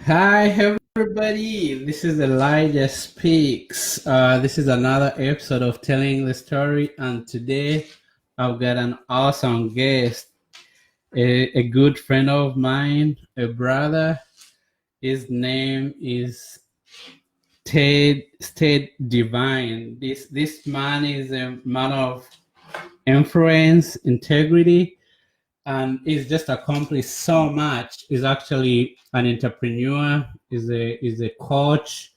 Hi, everybody. This is Elijahspeaks. This is another episode of Telling the Story, and today I've got an awesome guest, a good friend of mine, a brother. His name is Ted Divine. This man is a man of influence, integrity, and he's just accomplished so much. He's actually an entrepreneur, is a coach,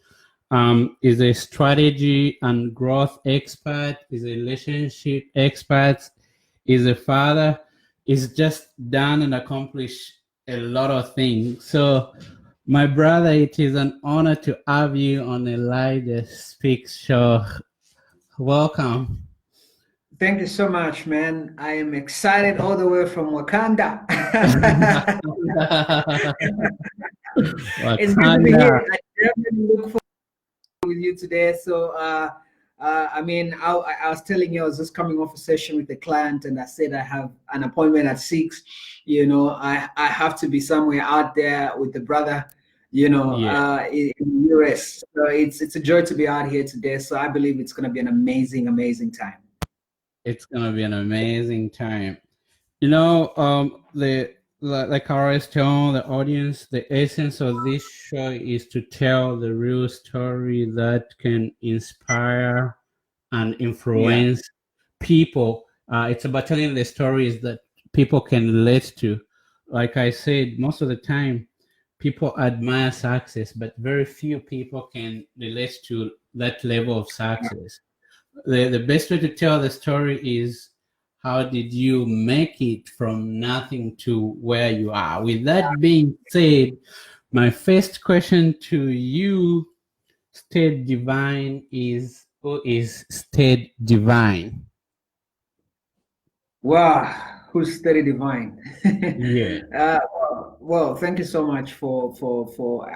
is a strategy and growth expert, is a relationship expert, is a father. He's just done and accomplished a lot of things. So my brother, it is an honor to have you on Elijah Speaks show. Welcome. Thank you so much, man. I am excited all the way from Wakanda. It's good to be Wakanda. here. I definitely look forward with you today. I was telling you, I was just coming off a session with a client, and I said I have an appointment at 6. I have to be somewhere out there with the brother. Yeah. In the US. So it's a joy to be out here today. So I believe it's going to be an amazing, amazing time. It's gonna be an amazing time. Like I always tell the audience, the essence of this show is to tell the real story that can inspire and Yeah. influence people. It's about telling the stories that people can relate to. Like I said, most of the time, people admire success, but very few people can relate to that level of success. The best way to tell the story is how did you make it from nothing to where you are. With that being said, my first question to you, State Divine, is who is State Divine? Wow, who's steady divine? Yeah. Well, thank you so much for.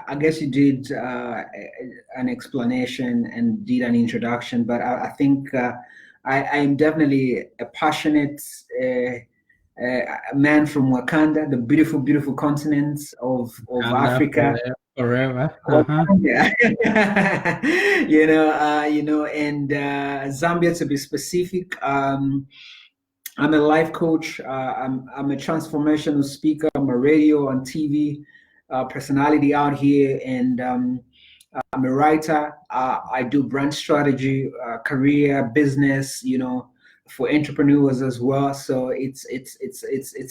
I guess you did an explanation and did an introduction, but I think I am definitely a passionate man from Wakanda, the beautiful, beautiful continent of And that Africa. forever. Uh-huh. Wakanda. And Zambia to be specific. I'm a life coach. I'm a transformational speaker. I'm a radio and TV personality out here, and I'm a writer. I do brand strategy, career, business. For entrepreneurs as well. So it's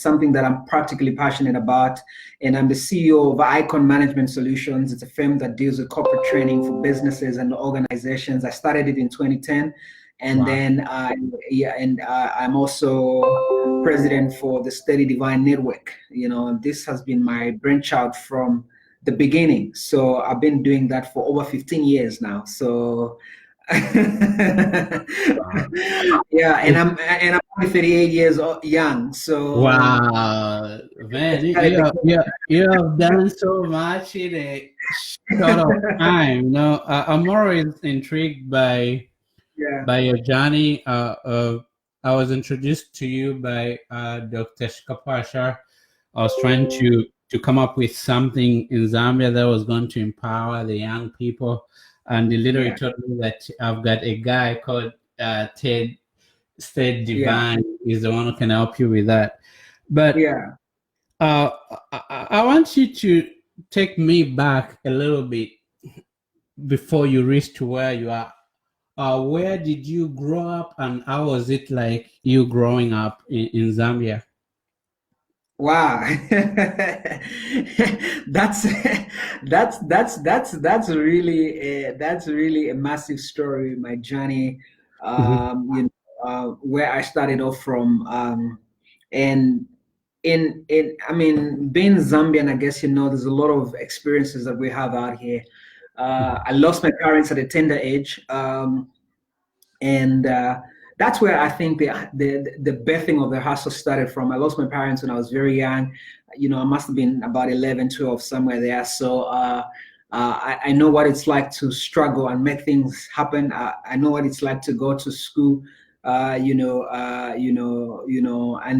something that I'm practically passionate about. And I'm the CEO of Icon Management Solutions. It's a firm that deals with corporate training for businesses and organizations. I started it in 2010, and Wow. then I'm also president for the Steady Divine Network. This has been my brainchild from the beginning. So I've been doing that for over 15 years now. So Wow. yeah, and I'm only 38 years young. So Wow, man, it's kind of you have done so much in a short of time. I'm always intrigued yeah, by your journey. I was introduced to you by Dr. Shikapasha. I was trying to come up with something in Zambia that was going to empower the young people, and he literally yeah, told me that I've got a guy called Ted State yeah, Divine is the one who can help you with that. But yeah. uh, I want you to take me back a little bit before you reach to where you are. Where did you grow up, and how was it like you growing up in Zambia? Wow, that's that's really a massive story. My journey, Mhm. where I started off from, and I mean, being Zambian, I guess there's a lot of experiences that we have out here. I lost my parents at a tender age, and that's where I think the birthing of the hustle started from. I lost my parents when I was very young. I must have been about 11, 12, somewhere there. So I know what it's like to struggle and make things happen. I know what it's like to go to school and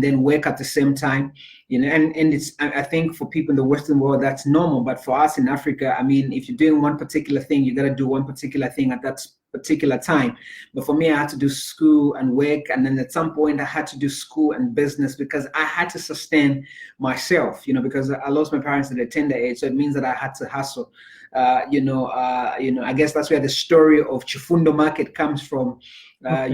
then work at the same time, and it's, I think for people in the Western world, that's normal. But for us in Africa, I mean, if you're doing one particular thing, you got to do one particular thing at that particular time. But for me, I had to do school and work. And then at some point I had to do school and business because I had to sustain myself, because I lost my parents at a tender age. So it means that I had to hustle. I guess that's where the story of Chifundo Market comes from. I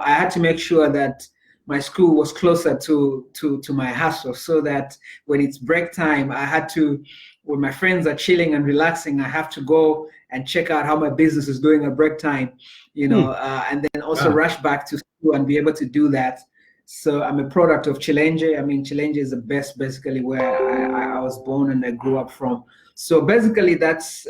had to make sure that my school was closer to my hustle, so that when it's break time, I had to, when my friends are chilling and relaxing, I have to go and check out how my business is doing at break time, and then also rush back to school and be able to do that. So I'm a product of Chilenge. I mean, Chilenge is the best, basically, where I was born and I grew up from. So basically, that's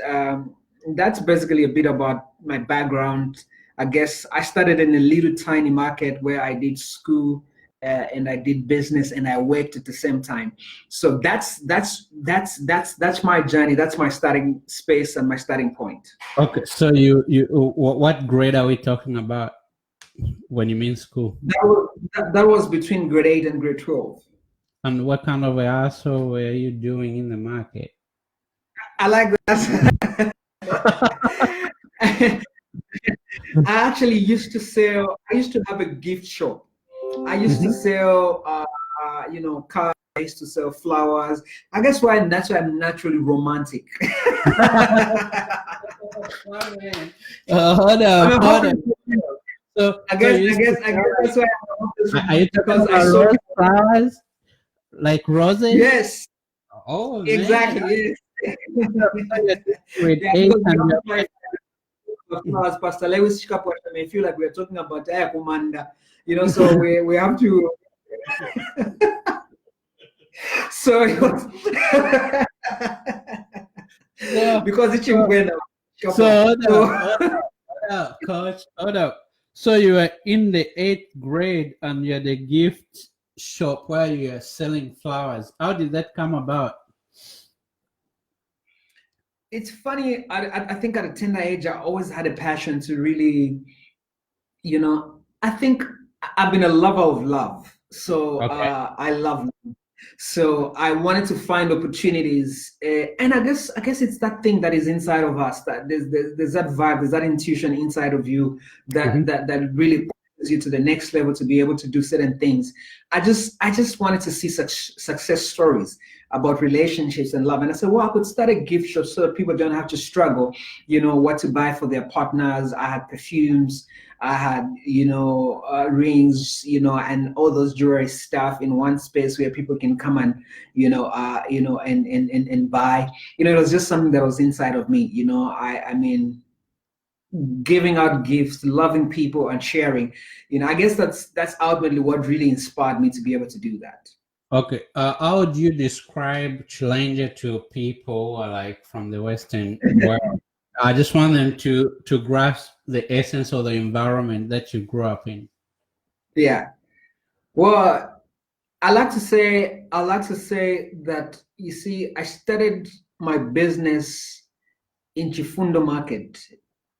basically a bit about my background. I guess I started in a little tiny market where I did school and I did business and I worked at the same time. So that's my journey. That's my starting space and my starting point. Okay, so you what grade are we talking about when you mean school? That was between grade 8 and grade 12. And what kind of a hustle were you doing in the market? I like that. I actually used to sell. I used to have a gift shop. I used to sell, cars. I used to sell flowers. I guess that's why I'm naturally romantic. Hold on. So I guess that's why. Are you talking about rose flowers, like roses? Yes. Oh, exactly. Yes. Pastor Lewis Shikapo, I may feel like we're talking about Commander, so we have to. So it was because it's Coach, hold up. So you were in the 8th grade and you're the gift shop where you are selling flowers. How did that come about? It's funny. I think at a tender age, I always had a passion to really, I think I've been a lover of love. So I love love. So I wanted to find opportunities, and I guess it's that thing that is inside of us, that there's that vibe, there's that intuition inside of you that really pushes you to the next level to be able to do certain things. I just wanted to see such success stories about relationships and love, and I said, well, I could start a gift shop so that people don't have to struggle, what to buy for their partners. I had perfumes, I had, rings, and all those jewelry stuff in one space where people can come and, and buy. It was just something that was inside of me. I mean, giving out gifts, loving people, and sharing. I guess that's ultimately what really inspired me to be able to do that. Okay, how would you describe Chilenge to people like from the Western world? I just want them to grasp the essence of the environment that you grew up in. Yeah. Well, I like to say that, you see, I started my business in Chifundo Market.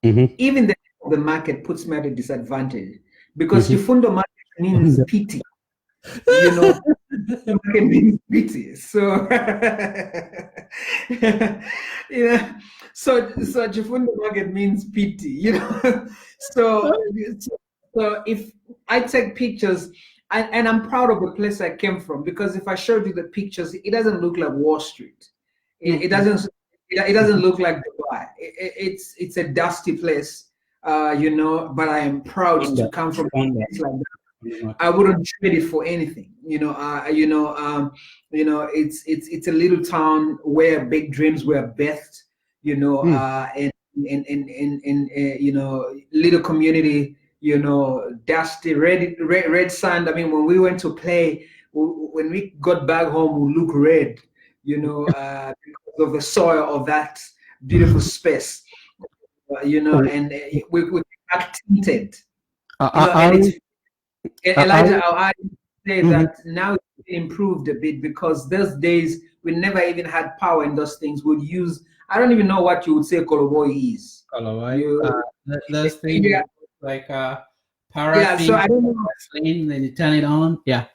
Even the market puts me at a disadvantage because Chifundo Market means pity. Market means pity. So so Chifundo Market means pity, So if I take pictures, and I'm proud of the place I came from, because if I showed you the pictures, it doesn't look like Wall Street. It doesn't look like Dubai. It's a dusty place, but I am proud to come from a place like that. I wouldn't trade it for anything. It's a little town where big dreams were birthed, and little community, dusty red sand. I mean, when we went to play, when we got back home, we look red, because of the soil of that beautiful space, and we got tinted. Elijah, I say that now it's improved a bit, because those days we never even had power in those things. We'd use I don't even know what you would say Koloboi is. Colorway. You, Those things yeah, like yeah. So paraffin, I don't know. gasoline, then you turn it on. Yeah.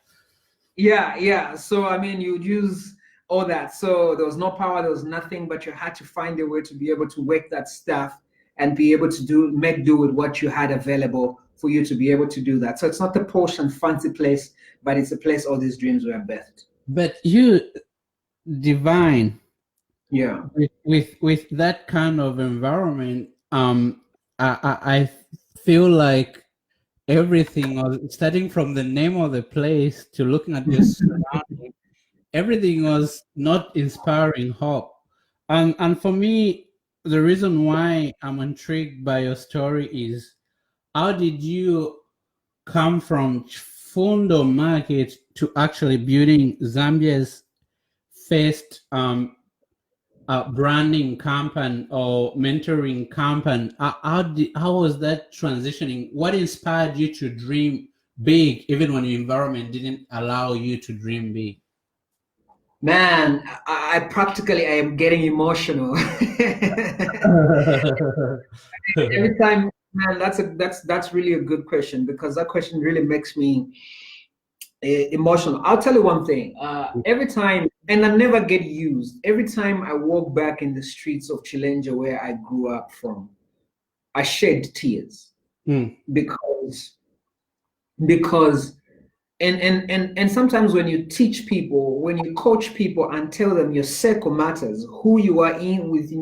Yeah, yeah. So I mean, you would use all that. So there was no power, there was nothing, but you had to find a way to be able to work that stuff and be able to make do with what you had available for you to be able to do that. So it's not the posh and fancy place, but it's a place all these dreams were birthed. But you, Divine, Yeah. with that kind of environment, I feel like everything, was starting from the name of the place to looking at your surroundings, everything was not inspiring hope. And for me, the reason why I'm intrigued by your story is, how did you come from Fundo Market to actually building Zambia's first branding campaign or mentoring campaign? How was that transitioning? What inspired you to dream big, even when your environment didn't allow you to dream big? Man, I practically I am getting emotional. Every time, man, that's really a good question because that question really makes me emotional. I'll tell you one thing. Every time, and I never get used. Every time I walk back in the streets of Chilenja, where I grew up from, I shed tears Mm, because because and sometimes when you teach people, when you coach people and tell them your circle matters, who you are in with,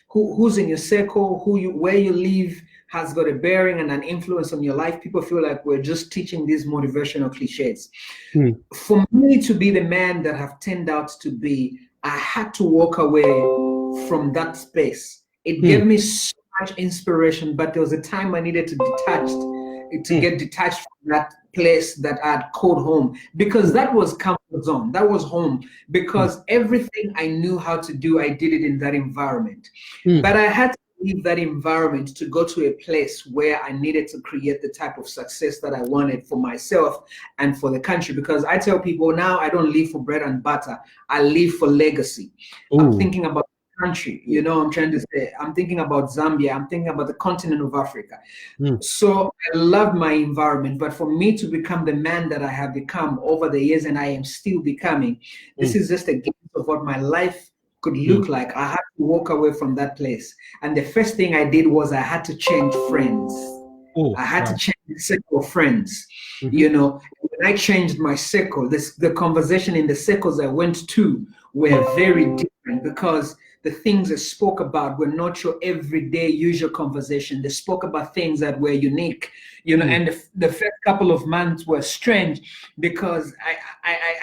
who's in your circle, where you live has got a bearing and an influence on your life. People feel like we're just teaching these motivational cliches. mm, For me to be the man that I've turned out to be, I had to walk away from that space. It mm, gave me so much inspiration, but there was a time I needed to get detached from that place that I'd called home because that was comfort zone. That was home because everything I knew how to do, I did it in that environment. mm, But I had to leave that environment to go to a place where I needed to create the type of success that I wanted for myself and for the country. Because I tell people now I don't live for bread and butter. I live for legacy. I'm ooh, thinking about country, I'm trying to say, I'm thinking about Zambia, I'm thinking about the continent of Africa. mm, So I love my environment, but for me to become the man that I have become over the years and I am still becoming, this mm, is just a glimpse of what my life could mm. look like. I had to walk away from that place. And the first thing I did was I had to change friends. Oh, I had to wow. change the circle of friends. Mhm, When I changed my circle, the conversation in the circles I went to were very different because the things they spoke about were not your everyday usual conversation. They spoke about things that were unique, mm, and the first couple of months were strange because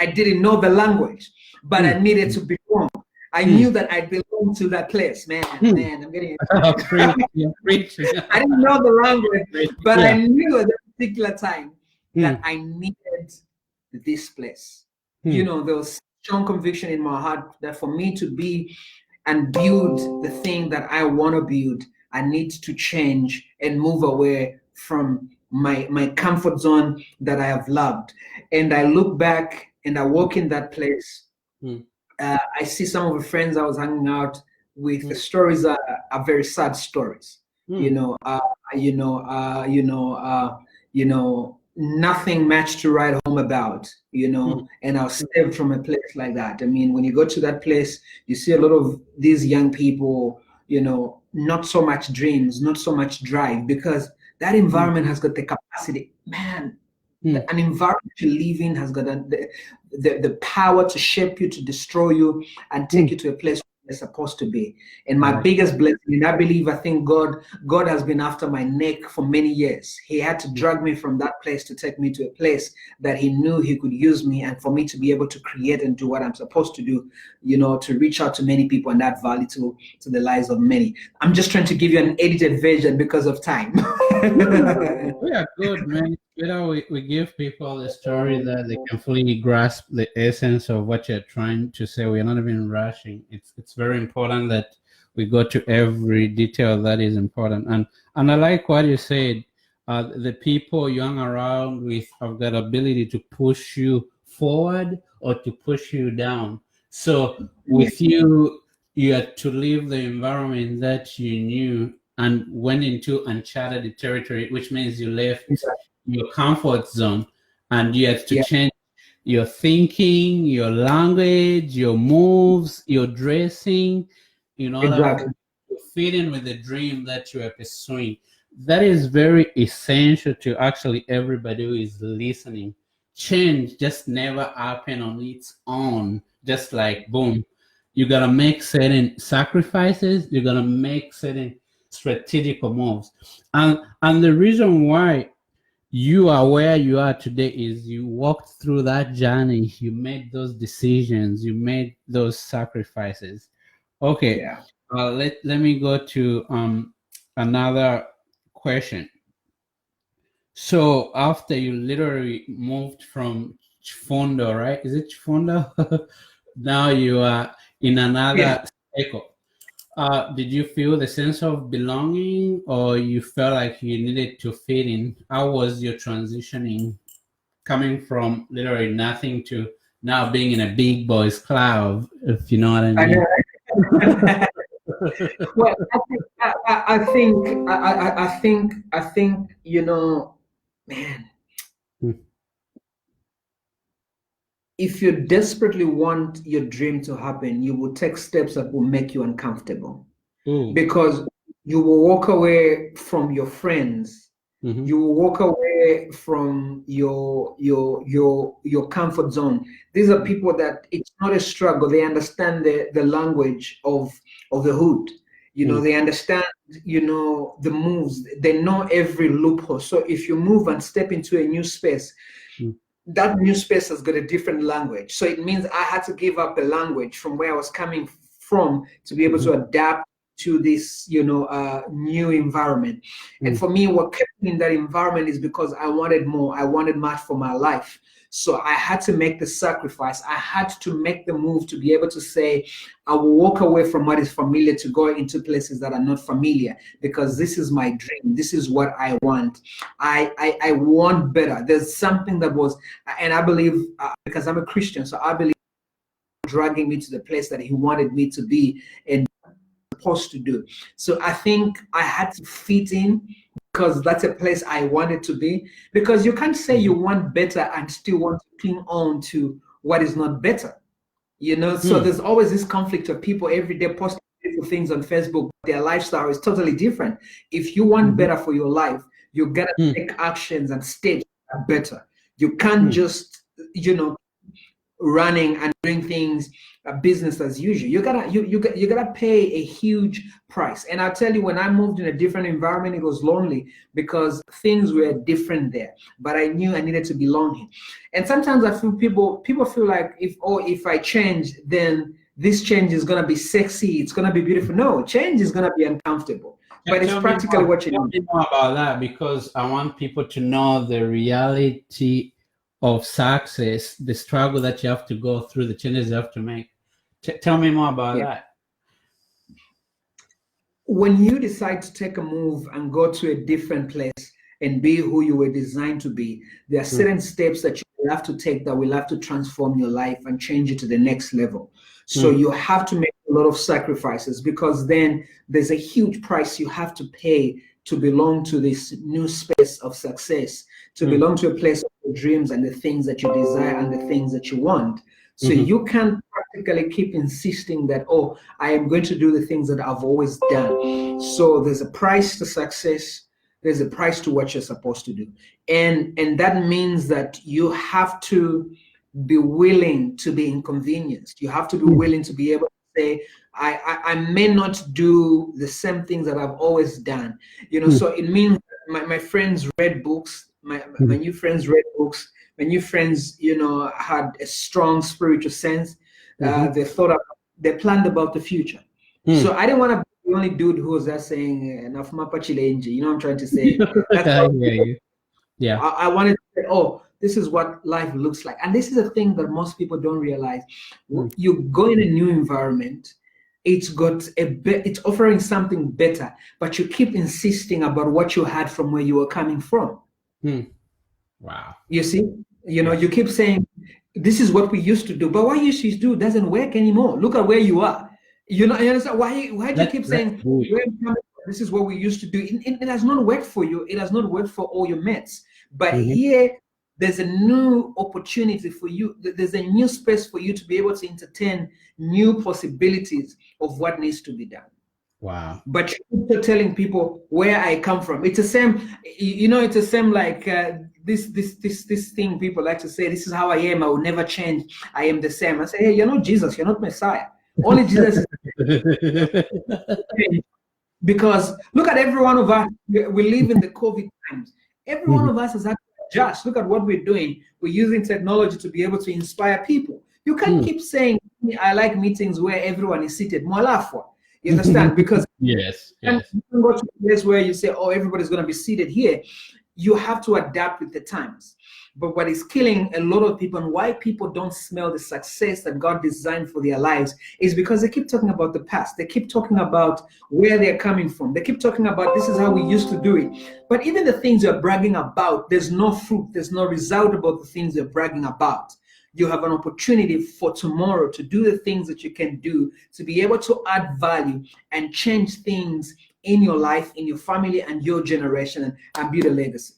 I didn't know the language, but I mm, needed to belong. I mm, knew that I belonged to that place. Man, mm. man, I'm getting Preach, yeah, preach. I didn't know the language, Preach, but I yeah. knew at that particular time that Mm, I needed this place. mm, There was strong conviction in my heart that for me to be and build the thing that I want to build, I need to change and move away from my comfort zone that I have loved. And I look back and I walk in that place. mm, I see some of the friends I was hanging out with. mm, The stories are very sad stories. You mm, know, uh, you know, nothing much to write home about. mm, And I was saved from a place like that. I mean, when you go to that place, you see a lot of these young people. Not so much dreams, not so much drive, because that mm, environment has got the capacity, man. mm, An environment you live in has got the power to shape you, to destroy you, and take mm. you to a place where you're supposed to be. And my Right. biggest blessing, and I think God has been after my neck for many years. He had to drag me from that place to take me to a place that he knew he could use me and for me to be able to create and do what I'm supposed to do, to reach out to many people and add value to the lives of many. I'm just trying to give you an edited version because of time. Yeah, we are good, man. We give people the story that they can fully grasp the essence of what you're trying to say. We're not even rushing. It's very important that we go to every detail that is important. And I like what you said. The people you hang around with have that ability to push you forward or to push you down. So with you you had to leave the environment that you knew and went into uncharted territory, which means you left your comfort zone and you had to Yeah, change your thinking, your language, your moves, your dressing in order exactly. to fit in with the dream that you are pursuing. That is very essential to actually everybody who is listening. Change just never happen on its own, just like boom. You gotta make certain sacrifices, you're gonna make certain strategic moves. And the reason why you are where you are today is you walked through that journey, you made those decisions, you made those sacrifices. Okay, Yeah. let me go to another question. So after you literally moved from Chifundo, right? Is it Chifundo? Now you are in Yeah. another cycle. Did you feel the sense of belonging, or you felt like you needed to fit in? How was your transitioning coming from literally nothing to now being in a big boys club, if you know what I I mean? know. Well, I think, man, if you desperately want your dream to happen, you will take steps that will make you uncomfortable Ooh. because you will walk away from your friends. Mm-hmm. You will walk away from your comfort zone. These are people that it's not a struggle. They understand the language of the hood. They understand, the moves. They know every loophole. So if you move and step into a new space, that new space has got a different language. So it means I had to give up a language from where I was coming from to be able to adapt to this, new environment. And for me, what kept me in that environment is because I wanted more. I wanted much for my life. So I had to make the sacrifice. I had to make the move to be able to say, I will walk away from what is familiar to go into places that are not familiar because this is my dream. This is what I want. I want better. There's something that was, and I believe, because I'm a Christian, so I believe dragging me to the place that he wanted me to be and supposed to do. So I think I had to fit in because that's a place I wanted to be. Because you can't say you want better and still want to cling on to what is not better. So there's always this conflict of people every day posting beautiful things on Facebook. Their lifestyle is totally different. If you want better for your life, you gotta take actions and stage better. You can't just, running and doing things business as usual. You gotta pay a huge price. And I'll tell you, when I moved in a different environment, it was lonely because things were different there. But I knew I needed to belong here. And sometimes I feel people feel like if I change, then this change is gonna be sexy, it's gonna be beautiful. No, change is gonna be uncomfortable. But it's practically what you Tell need. me more about that, because I want people to know the reality of success, the struggle that you have to go through, the changes you have to make. Tell me more about that. When you decide to take a move and go to a different place and be who you were designed to be, there are certain steps that you will have to take that will have to transform your life and change it to the next level. So you have to make a lot of sacrifices, because then there's a huge price you have to pay to belong to this new space of success, to belong to a place of your dreams and the things that you desire and the things that you want. So you can't practically keep insisting that, oh, I am going to do the things that I've always done. So there's a price to success. There's a price to what you're supposed to do. And that means that you have to be willing to be inconvenienced. You have to be willing to be able to say, I may not do the same things that I've always done. So it means my friends read books, my new friends read books, my new friends, had a strong spiritual sense. They planned about the future. So I didn't want to be the only dude who was just saying, enough mapa chilenji, you know what I'm trying to say? That's I hear you. Yeah. I wanted to say, oh, this is what life looks like. And this is a thing that most people don't realize. You go in a new environment, it's offering something better, but you keep insisting about what you had from where you were coming from. Wow. You see, you keep saying, this is what we used to do, but what you used to do doesn't work anymore. Look at where you are. You know, you understand why do you keep That's saying good. where I'm coming from, this is what we used to do? It has not worked for you. It has not worked for all your mates. But Mhm. here, there's a new opportunity for you. There's a new space for you to be able to entertain new possibilities of what needs to be done. Wow. But you're telling people where I come from. It's the same, you know, it's the same like this thing people like to say, this is how I am, I will never change. I am the same. I say, hey, you're not Jesus, you're not Messiah. Only Jesus is because look at every one of us, we live in the COVID times. Every one Mhm. of us is actually just look at what we're doing. We're using technology to be able to inspire people. You can't Mm. keep saying I like meetings where everyone is seated. Mwalafwa. You understand? Because Yes, and yes. you can go to a place where you say, oh, everybody's going to be seated here. You have to adapt with the times. But what is killing a lot of people and why people don't smell the success that God designed for their lives is because they keep talking about the past. They keep talking about where they're coming from. They keep talking about this is how we used to do it. But even the things you're bragging about, there's no fruit, there's no result about the things you're bragging about. You have an opportunity for tomorrow to do the things that you can do to be able to add value and change things in your life, in your family, and your generation, and build a legacy.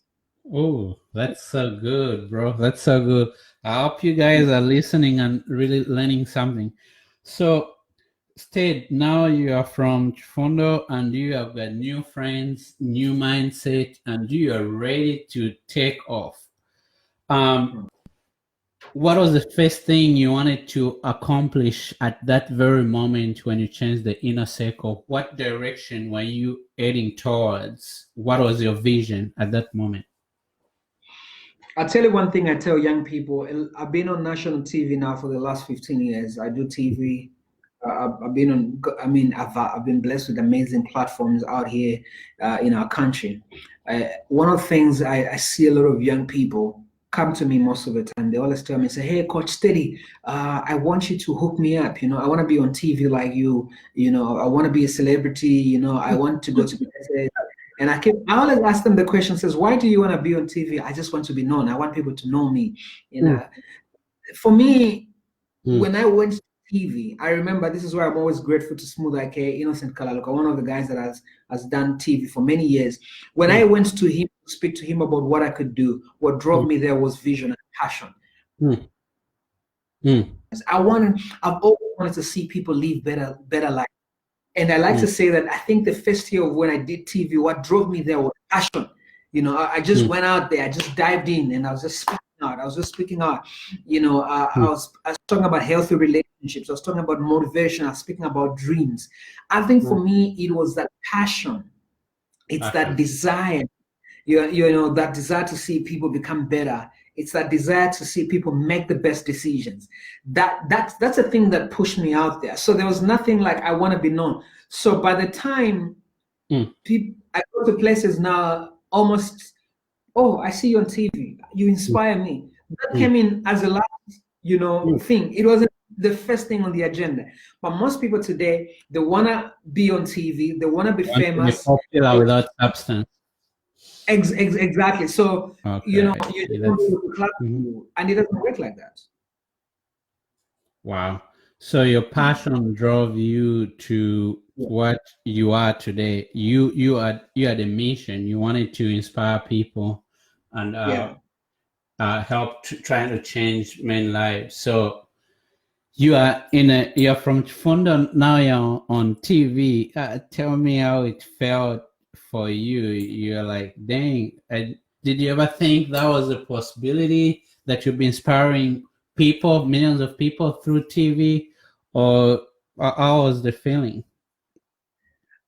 Oh, that's so good, bro. That's so good. I hope you guys are listening and really learning something. So, Stead, now you are from Chifundo and you have got new friends, new mindset, and you are ready to take off. Um, what was the first thing you wanted to accomplish at that very moment when you changed the inner circle? What direction were you heading towards? What was your vision at that moment? I'll tell you one thing I tell young people. I've been on national TV now for the last 15 years. I do TV. I've been on, I mean, I've been blessed with amazing platforms out here in our country. One of the things I see a lot of young people come to me most of the time. They always tell me, say, hey, Coach Steady, I want you to hook me up. You know, I want to be on TV like you. You know, I want to be a celebrity. You know, I want to go to and I always ask them the question, says, why do you want to be on TV? I just want to be known. I want people to know me. You Mm, know, for me, mm, when I went to TV, I remember this is why I'm always grateful to Smooth IK, Innocent Kalaluka, one of the guys that has done TV for many years. When I mm, went to him to speak to him about what I could do, what drove mm, me there was vision and passion. mm, mm, I've always wanted to see people live better life. And I like mm, to say that I think the first year of when I did TV, what drove me there was passion. You know, I just mm, went out there, I just dived in, and I was just speaking out. I was just speaking out. You know, mm. I was talking about healthy relationships. I was talking about motivation. I was speaking about dreams. I think Mm. for me, it was that passion. It's that Passion. desire you know that desire to see people become better. It's that desire to see people make the best decisions. That's a thing that pushed me out there. So there was nothing like I want to be known. So by the time Mm, people I go to places now, almost, oh, I see you on TV, you mm, inspire me. That mm, came in as a last, you know, mm. thing. It wasn't the first thing on the agenda. But most people today, they wanna be on TV, they wanna be Want to be famous. popular without substance. Exactly. So, you know, Okay, you just want that's people to clap for mhm. you, and it doesn't work like that. Wow. So your passion drove you to Yeah. what you are today. You had a mission. You wanted to inspire people and Yeah. help trying to change men's lives. So you're from Chifundo now. You're on TV. Tell me how it felt for you. You're like, dang. Did you ever think that was a possibility that you'd be inspiring people, millions of people through TV, or how was the feeling?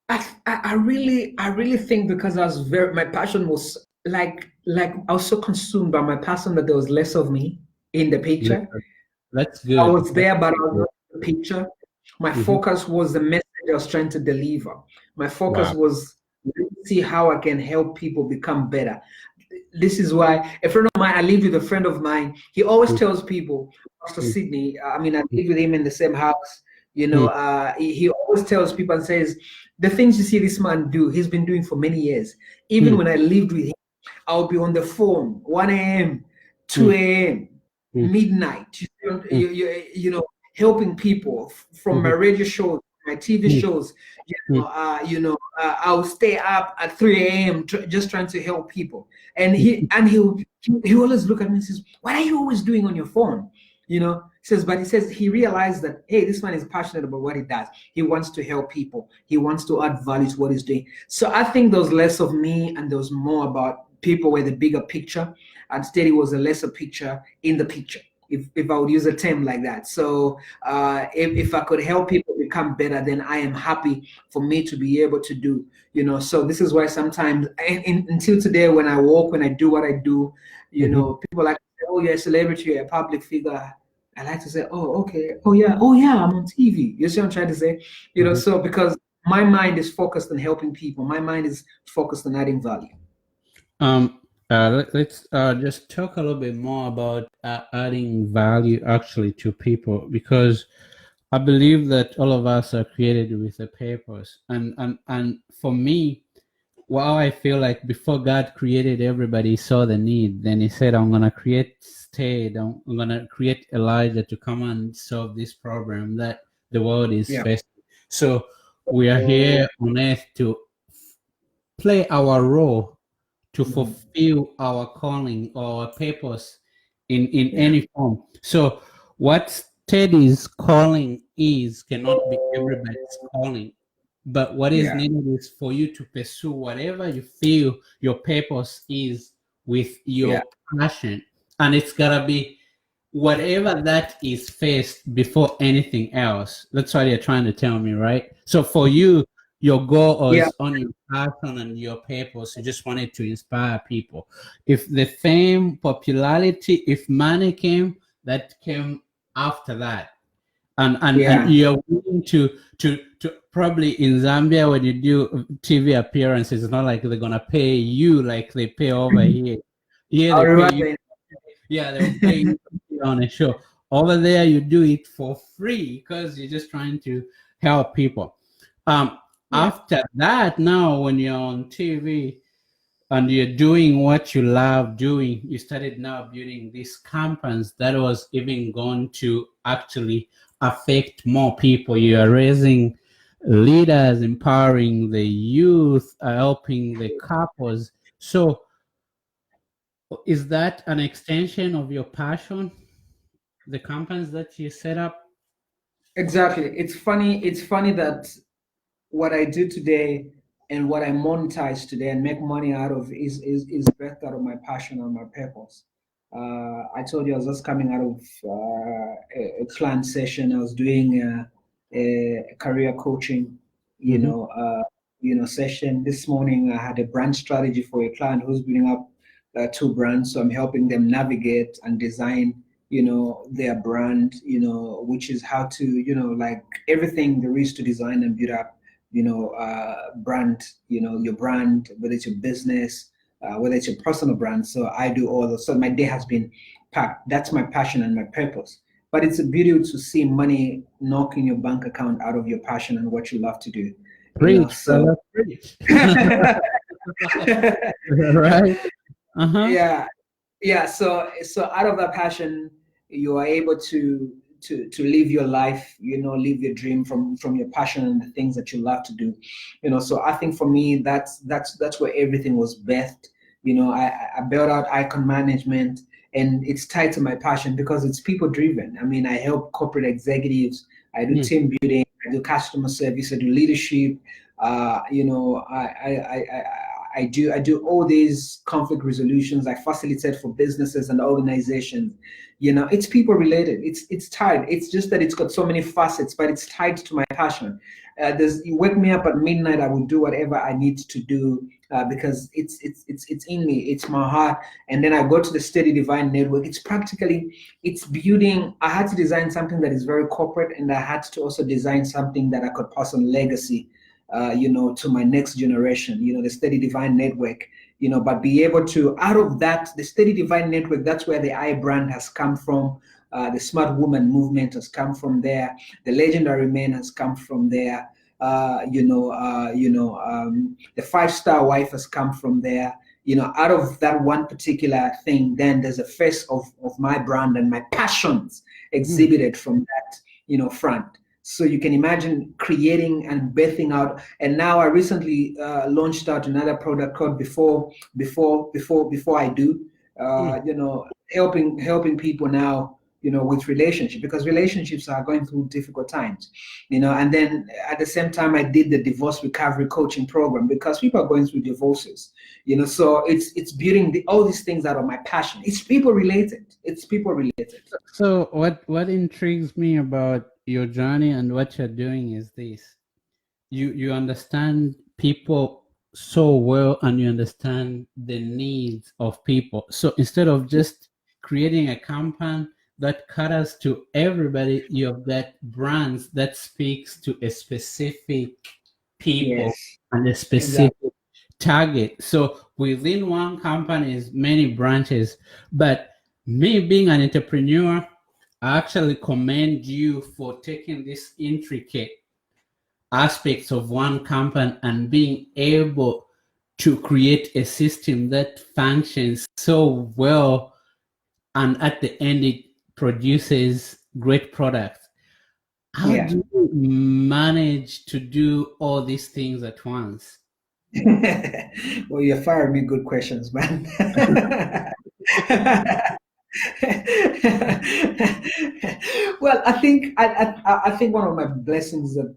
I really think because my passion was like I was so consumed by my passion that there was less of me in the Yeah, picture. that's I good. was That's there, but I was good. not in the picture. My Hmm. focus was the message I was trying to deliver. My focus Wow. was let me see how I can help people become better. This is why a friend of mine, I live with a friend of mine, he always Mm, tells people, Pastor mm, Sydney, I mean, I mm, live with him in the same house, you know, mm, he always tells people and says, the things you see this man do, he's been doing for many years. Even mm, when I lived with him, I'll be on the phone, 1 a.m., mm, 2 a.m., mm, midnight, mm, you know, helping people from my mhm, radio show. my TV shows. I'll stay up at 3 a.m. Just trying to help people. And he always look at me and says, "What are you always doing on your phone?" He says he realized that, hey, this man is passionate about what he does. He wants to help people. He wants to add value to what he's doing. So I think there was less of me and there was more about people with the bigger picture. Instead, it was a lesser picture in the picture, if I would use a term like that. So if I could help people become better, then I am happy for me to be able to do, so this is why sometimes until today, when I walk, when I do what I do, people like, "Oh, you're a celebrity, you're a public figure." I like to say, "Oh, okay. Oh yeah, I'm on TV." You see what I'm trying to say? So because my mind is focused on helping people, my mind is focused on adding value. Let's just talk a little bit more about adding value actually to people, because I believe that all of us are created with a purpose, and for me, I feel like before God created everybody, he saw the need. Then he said, "I'm gonna create I'm gonna create Elijah to come and solve this problem that the world is facing." So we are here on earth to play our role, to fulfill our calling or our purpose in any form. So what Teddy's calling is cannot be everybody's calling. But what is needed is for you to pursue whatever you feel your purpose is with your passion. And it's got to be whatever that is first before anything else. That's what you're trying to tell me, right? So for you, your goal is on your passion and your purpose. You just wanted to inspire people. If the fame, popularity, if money came, that came after that. And you're willing to probably in Zambia, when you do TV appearances, it's not like they're gonna pay you like they pay over here. Here they pay you. Yeah, they'll pay you on a show. Over there, you do it for free because you're just trying to help people. After that, now when you're on TV and you're doing what you love doing, you started now building these campaigns that was even going to actually affect more people. You are raising leaders, empowering the youth, helping the couples. So is that an extension of your passion, the campaigns that you set up? Exactly. It's funny that what I do today and what I monetize today and make money out of is birthed out of my passion and my purpose. I told you I was just coming out of a client session. I was doing a career coaching, session. This morning I had a brand strategy for a client who's building up 2 brands. So I'm helping them navigate and design, their brand, which is how to, like everything there is to design and build up, brand, your brand, whether it's your business, whether it's your personal brand. So I do all those. So my day has been packed. That's my passion and my purpose. But it's a beauty to see money knock in your bank account out of your passion and what you love to do. Preach, preach. Right. So out of that passion, you are able to live your life, live your dream from your passion and the things that you love to do. So I think for me, that's where everything was birthed. I built out Icon Management, and it's tied to my passion because it's people driven. I mean, I help corporate executives, I do team building, I do customer service, I do leadership. I do all these conflict resolutions. I facilitate for businesses and organizations. It's people related. It's tied. It's just that it's got so many facets, but it's tied to my passion. You wake me up at midnight, I will do whatever I need to do because it's in me. It's my heart. And then I go to the Steady Divine Network. It's building. I had to design something that is very corporate, and I had to also design something that I could pass on legacy. To my next generation, the Steady Divine Network, but be able to, out of that, the Steady Divine Network, that's where the I brand has come from. The Smart Woman movement has come from there. The Legendary Men has come from there. The 5-star wife has come from there. Out of that one particular thing, then there's a face of my brand and my passions exhibited from that, front. So you can imagine creating and birthing out. And now I recently launched out another product called Before I Do. You know, helping people now, you know, with relationship, because relationships are going through difficult times, you know. And then at the same time, I did the divorce recovery coaching program because people are going through divorces, you know. So it's building all these things that are my passion. It's people related. It's people related. So what intrigues me about your journey and what you're doing is this. You understand people so well, and you understand the needs of people. So instead of just creating a campaign that caters to everybody, you have got brands that speaks to a specific people Yes, and a specific exactly. target. So within one company is many branches. But me being an entrepreneur, I actually commend you for taking this intricate aspects of one company and being able to create a system that functions so well, and at the end it produces great products. How Yeah. do you manage to do all these things at once? Well, you're firing me good questions, man. Well, I think one of my blessings is that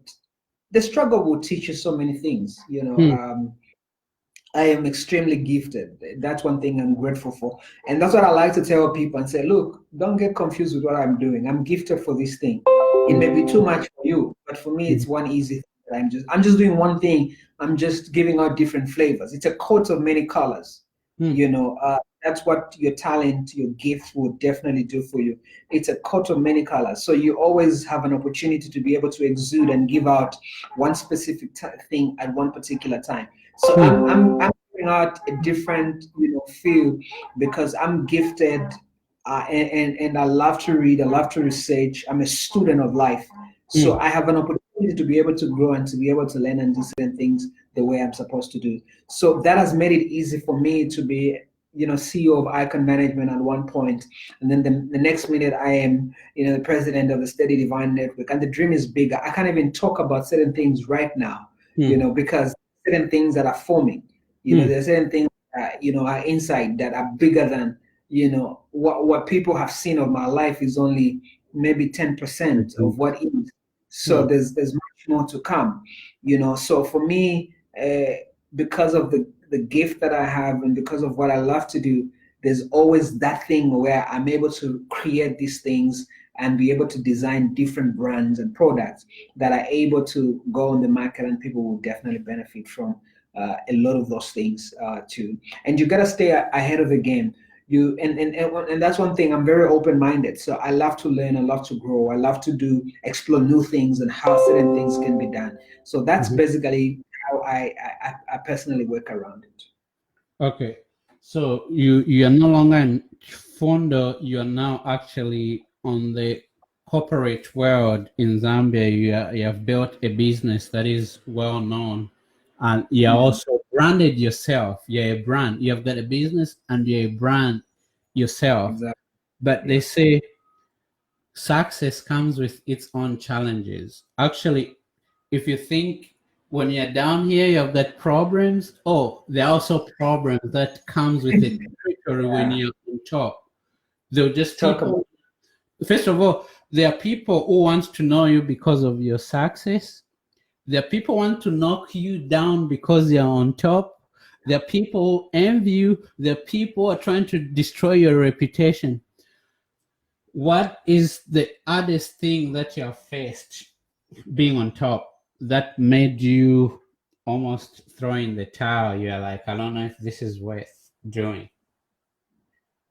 the struggle will teach you so many things. You know, Hmm. I am extremely gifted. That's one thing I'm grateful for. And that's what I like to tell people and say, look, don't get confused with what I'm doing. I'm gifted for this thing. It may be too much for you, but for me, Hmm. it's one easy thing that I'm just doing one thing. I'm just giving out different flavors. It's a coat of many colors. Hmm. You know, that's what your talent, your gift will definitely do for you. It's a coat of many colors. So you always have an opportunity to be able to exude and give out one specific thing at one particular time. So Hmm. I'm giving out a different, you know, feel because I'm gifted, and I love to read, I love to research. I'm a student of life, Hmm. so I have an opportunity to be able to grow and to be able to learn and do certain things the way I'm supposed to do. So that has made it easy for me to be, you know, CEO of Icon Management at one point, and then the next minute I am, you know, the president of the Steady Divine Network, and the dream is bigger. I can't even talk about certain things right now, you Hmm. know, because certain things that are forming. You know, Hmm. there's certain things that, you know, are inside that are bigger than, you know, what people have seen of my life is only maybe 10% of what is. So Hmm. there's much more to come, you know. So for me, because of the gift that I have and because of what I love to do, there's always that thing where I'm able to create these things and be able to design different brands and products that are able to go on the market and people will definitely benefit from a lot of those things too. And you got to stay ahead of the game. And that's one thing. I'm very open-minded, so I love to learn, I love to grow, I love to do explore new things and how certain things can be done. So that's Mhm. basically how I personally work around it. Okay. So you are no longer in founder, you are now actually on the corporate world in Zambia. You have built a business that is well known, and you are Mhm. also branded yourself. You're a brand. You have got a business and you're a brand yourself. Exactly. But they Yeah. say success comes with its own challenges. Actually, if you think when you're down here, you have got problems. Oh, there are also problems that comes with the territory when Yeah. you're on top. They're just Talk about. people. First of all, there are people who want to know you because of your success. There are people who want to knock you down because you're on top. There are people who envy you. There are people who are trying to destroy your reputation. What is the hardest thing that you have faced being on top that made you almost throw in the towel? You're like, I don't know if this is worth doing.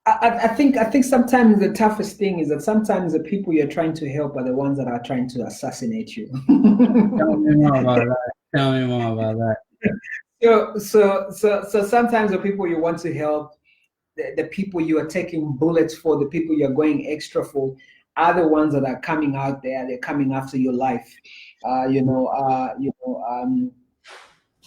I think sometimes the toughest thing is that sometimes the people you're trying to help are the ones that are trying to assassinate you. Tell me more about that. Tell me more about that. So sometimes the people you want to help, the people you are taking bullets for, the people you're going extra for, are the ones that are coming out there. They're coming after your life.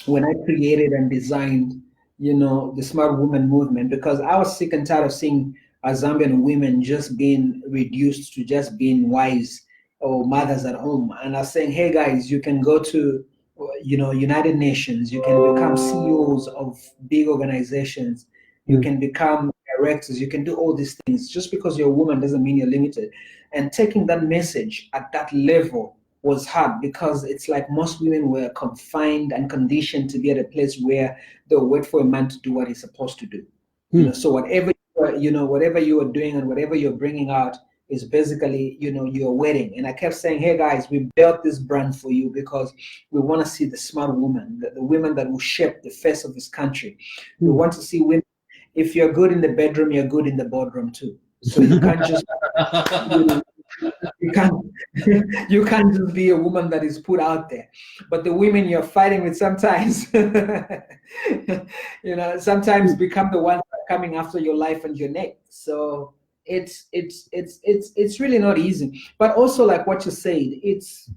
When I created and designed, you know, the Smart Woman movement, because I was sick and tired of seeing Zambian women just being reduced to just being wise or mothers at home and are saying, hey guys, you can go to United Nations, you can become CEOs of big organizations, you can become directors, you can do all these things. Just because you're a woman doesn't mean you're limited. And taking that message at that level was hard, because it's like most women were confined and conditioned to be at a place where they'll wait for a man to do what he's supposed to do. So whatever whatever you are doing and whatever you're bringing out is basically your wedding. And I kept saying, hey guys, we built this brand for you because we want to see the smart woman, the women that will shape the face of this country. We want to see women. If you're good in the bedroom, you're good in the boardroom too. So you can't just you can't you can't just be a woman that is put out there. But the women you're fighting with sometimes sometimes become the ones that are coming after your life and your neck. So it's really not easy. But also, like what you said, it's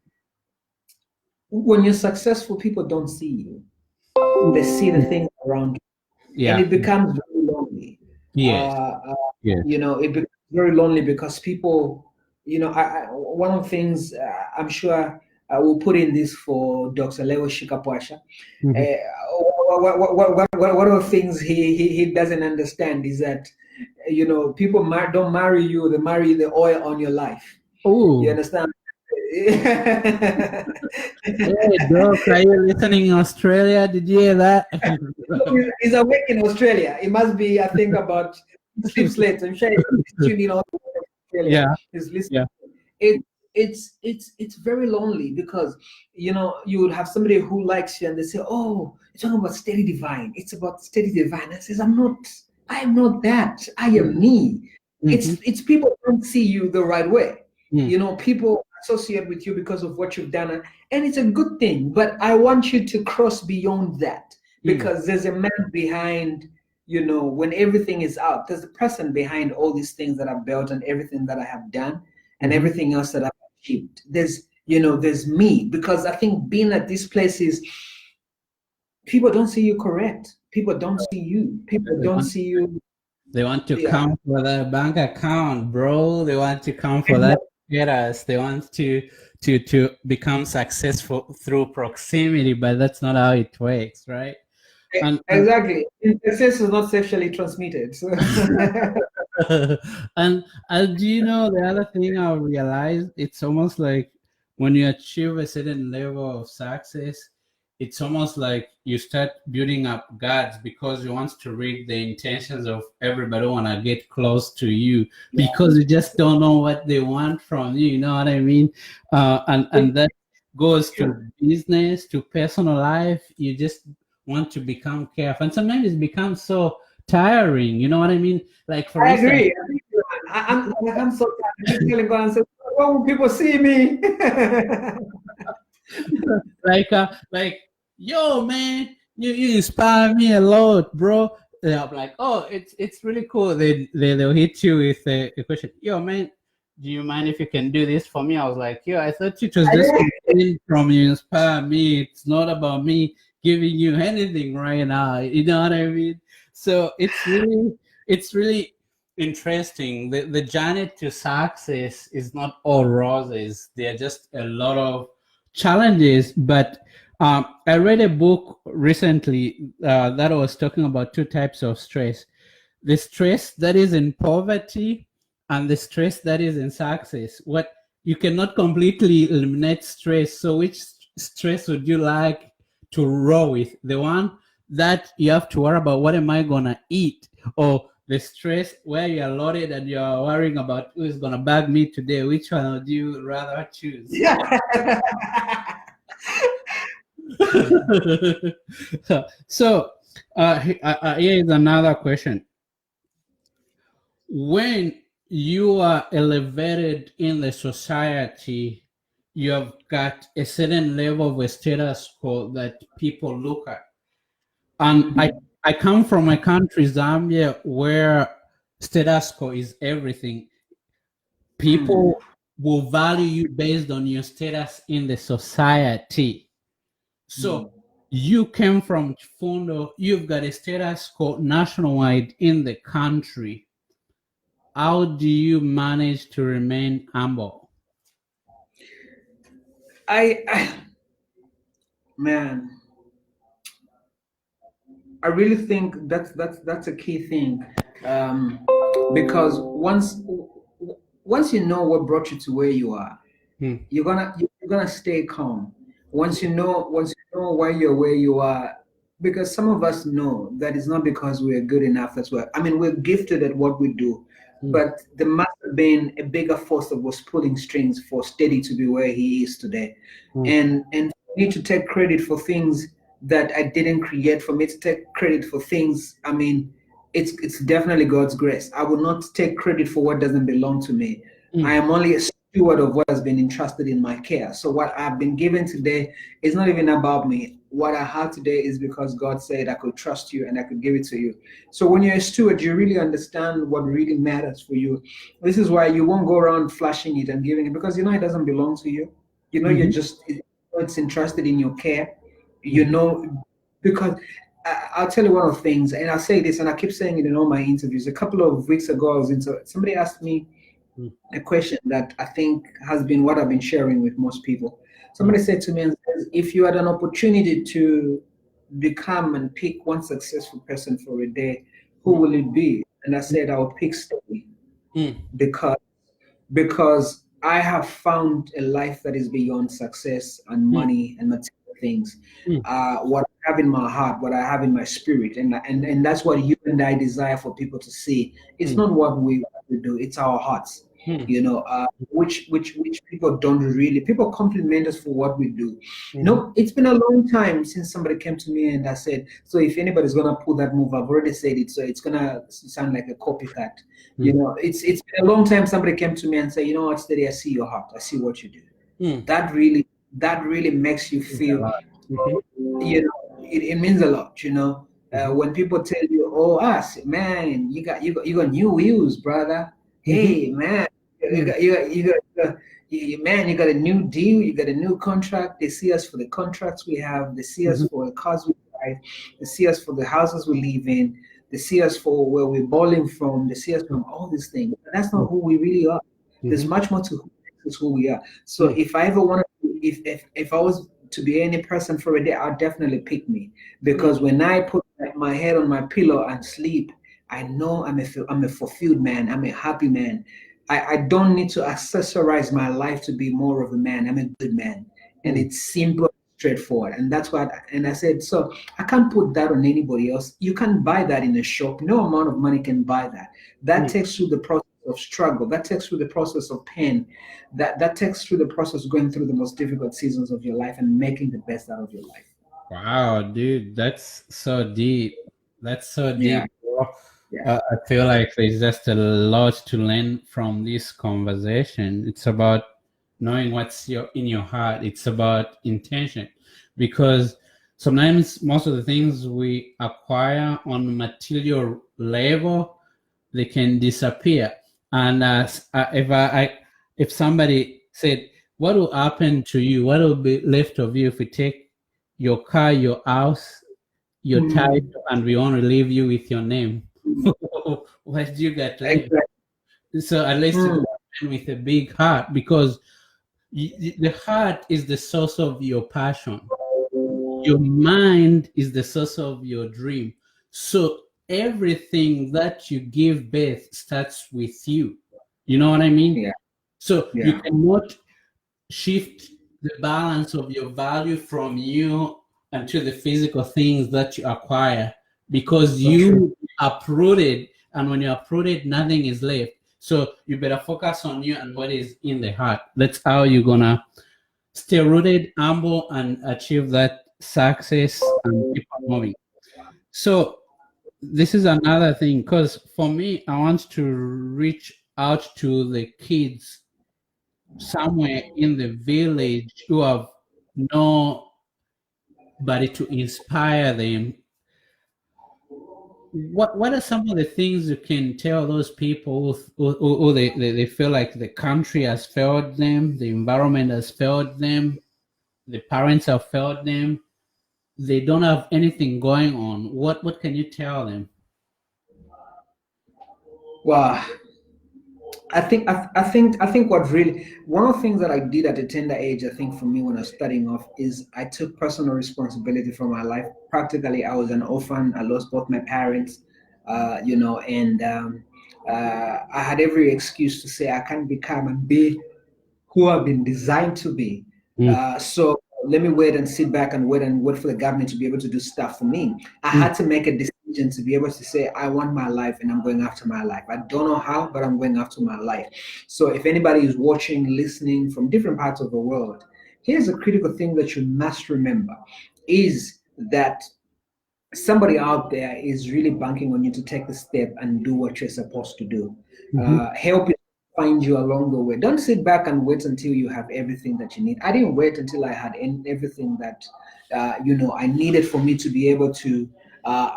when you're successful, people don't see you. They see the things around you. And it becomes very lonely. It becomes very lonely because people, one of the things I'm sure I will put in this for Dr. Leo Shikapwasha. One of the things he doesn't understand is that, people don't marry you, they marry the oil on your life. You understand? Hey, Doc, are you listening in Australia? Did you hear that? He's awake in Australia. It must be, I think, about sleeps late. I'm sure he's tuning in all Australia. Yeah. He's listening. Yeah. It's very lonely because you would have somebody who likes you and they say, oh, you're talking about steady divine. It's about steady divine. I says, I am not that. I am me. It's people don't see you the right way. People associate with you because of what you've done, and it's a good thing, but I want you to cross beyond that, because there's a man behind, when everything is out, there's a person behind all these things that I've built and everything that I have done and everything else that I've achieved. There's me, because I think being at these places, people don't see you correct. People don't see you. People don't see you. They want to come for that bank account, bro. They want to come for that status. They want to become successful through proximity, but that's not how it works, right? Exactly. Success is not sexually transmitted. So. And do you know the other thing I realized? It's almost like when you achieve a certain level of success, it's almost like you start building up guards, because you want to read the intentions of everybody want to get close to you, because you just don't know what they want from you. You know what I mean? And that goes to business, to personal life. You just want to become careful, and sometimes it becomes so tiring. You know what I mean? Like, for I instance, agree. I'm so tired. I'm telling God, and say, why will people see me? like, yo, man, you inspire me a lot, bro. I'm like, oh, it's really cool. They'll hit you with a question. Yo, man, do you mind if you can do this for me? I was like, yo, I thought it was just from you inspire me. It's not about me giving you anything right now. You know what I mean? So it's really interesting. The journey to success is not all roses. There are just a lot of challenges. But I read a book recently that was talking about two types of stress: the stress that is in poverty and the stress that is in success. What you cannot completely eliminate stress. So which stress would you like to roll with? The one that you have to worry about, what am I gonna eat, or the stress where you are loaded and you are worrying about who is gonna bag me today? Which one would you rather choose? So here is another question. When you are elevated in the society, you have got a certain level of a status quo that people look at. And I come from a country, Zambia, where status quo is everything. People will value you based on your status in the society. So you came from Chifundo, you've got a status quo nationwide in the country. How do you manage to remain humble? I man, I really think that's a key thing, because once you know what brought you to where you are, Hmm. you're gonna stay calm. Once you know why you're where you are, because some of us know that it's not because we're good enough. That's why, I mean, we're gifted at what we do, Hmm. but there must have been a bigger force that was pulling strings for Steady to be where he is today, Hmm. and for me to take credit for things that I didn't create, for me to take credit for things, I mean, it's definitely God's grace. I will not take credit for what doesn't belong to me. Hmm. I am only a steward of what has been entrusted in my care. So what I've been given today is not even about me. What I have today is because God said I could trust you and I could give it to you. So when you're a steward, you really understand what really matters for you. This is why you won't go around flashing it and giving it, because you know it doesn't belong to you. You know you're Mhm. just, it's entrusted in your care. You Mhm. know, because I'll tell you one of the things, and I say this, and I keep saying it in all my interviews. A couple of weeks ago, I was into somebody asked me Mhm. a question that I think has been what I've been sharing with most people. Somebody said to me and says, if you had an opportunity to become and pick one successful person for a day, who Mhm. will it be? And I said, I would pick Stevie, Mhm. because I have found a life that is beyond success and Mhm. money and material things. Mhm. What I have in my heart, what I have in my spirit, and that's what you and I desire for people to see. It's Mhm. not what we do; it's our hearts. Mhm. You know, which people don't really. People compliment us for what we do. Mhm. No, it's been a long time since somebody came to me and I said, so if anybody's gonna pull that move, I've already said it, so it's gonna sound like a copycat. You Mhm. know, it's been a long time somebody came to me and said, you know what, Steady, I see your heart, I see what you do. Mhm. That really makes you It's a feel, lot. Mhm. it means a lot. Mhm. When people tell you, oh, us, man, you got new wheels, brother. Mhm. Hey, man, you Mhm. got you got you got, you got man, you got a new deal, you got a new contract. They see us for the contracts we have, they see us Mhm. for the cars we drive, they see us for the houses we live in, they see us for where we're bowling from, they see us from all these things. But that's not who we really are. There's Mhm. much more to who makes us who we are. So Mhm. if I ever wanted to, if I was to be any person for a day, I'd definitely pick me, Mhm. because when I put my head on my pillow and sleep, I know I'm a fulfilled man. I'm a happy man. I don't need to accessorize my life to be more of a man. I'm a good man, and Mhm. it's simple, straightforward, and that's what. And I said, so I can't put that on anybody else. You can't buy that in a shop. No amount of money can buy that. That Mhm. takes through the process of struggle. That takes through the process of pain. That takes through the process of going through the most difficult seasons of your life and making the best out of your life. Wow, dude, that's so deep. That's so Yeah, deep, bro. yeah. I feel like there's just a lot to learn from this conversation. It's about knowing what's in your heart. It's about intention, because sometimes most of the things we acquire on material level, they can disappear. And if somebody said, "What will happen to you? What will be left of you if we take your car, your house, your Mm, title, and we want to leave you with your name?" mm, What do you got left? exactly. So at least you Mm, got a man with a big heart, because the heart is the source of your passion. Your mind is the source of your dream. So everything that you give birth starts with you. You know what I mean? yeah, So you yeah, cannot shift the balance of your value from you into the physical things that you acquire, because so true. you uprooted, and when you uprooted, nothing is left. So you better focus on you and what is in the heart. That's how you're gonna stay rooted, humble, and achieve that success and keep on moving. So this is another thing, because for me, I want to reach out to the kids somewhere in the village who have nobody to inspire them. What are some of the things you can tell those people who they feel like the country has failed them, the environment has failed them, the parents have failed them, they don't have anything going on? What can you tell them? Wow. I think what really, one of the things that I did at a tender age, I think for me when I was starting off, is I took personal responsibility for my life. Practically, I was an orphan. I lost both my parents, and I had every excuse to say I can't become and be who have been designed to be. Mm, So let me wait and sit back and wait for the government to be able to do stuff for me. I mm, had to make a decision to be able to say, I want my life and I'm going after my life. I don't know how, but I'm going after my life. So if anybody is watching, listening from different parts of the world, here's a critical thing that you must remember is that somebody out there is really banking on you to take the step and do what you're supposed to do. mhm, Help you find you along the way. Don't sit back and wait until you have everything that you need. I didn't wait until I had everything that I needed for me to be able to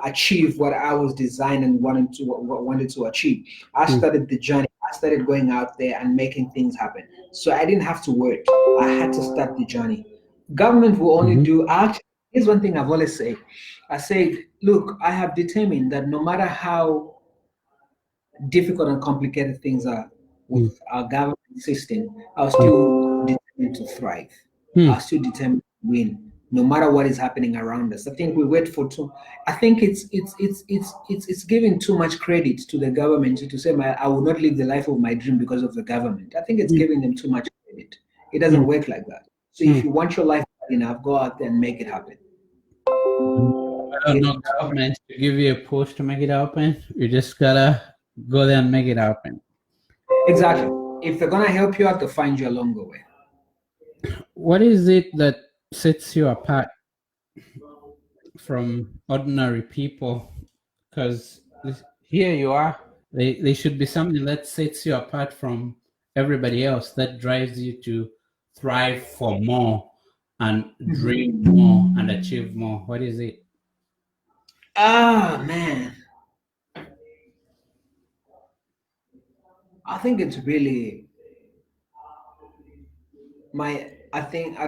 achieve what I was designed and wanted to achieve. I mm, started the journey. I started going out there and making things happen. So I didn't have to wait. I had to start the journey. Government will only mhm, do. Actually, here's one thing I've always said. I said, look, I have determined that no matter how difficult and complicated things are mm, with our government system, I'll still determined to thrive. I'll mm, still determined to win, no matter what is happening around us. I think we wait for too. I think it's giving too much credit to the government to say I will not live the life of my dream because of the government. I think it's mm, giving them too much credit. It doesn't mm, work like that. So if mm. you want your life bad enough, go out there and make it happen. I don't know government to give you a push to make it happen. You just gotta go there and make it happen. Exactly. If they're gonna help you out, they'll find you along the way. What is it that sets you apart from ordinary people? Because here you are. They should be something that sets you apart from everybody else, that drives you to thrive for more and dream Mhm. more and achieve more. What is it? Ah man, I think it's really my. I think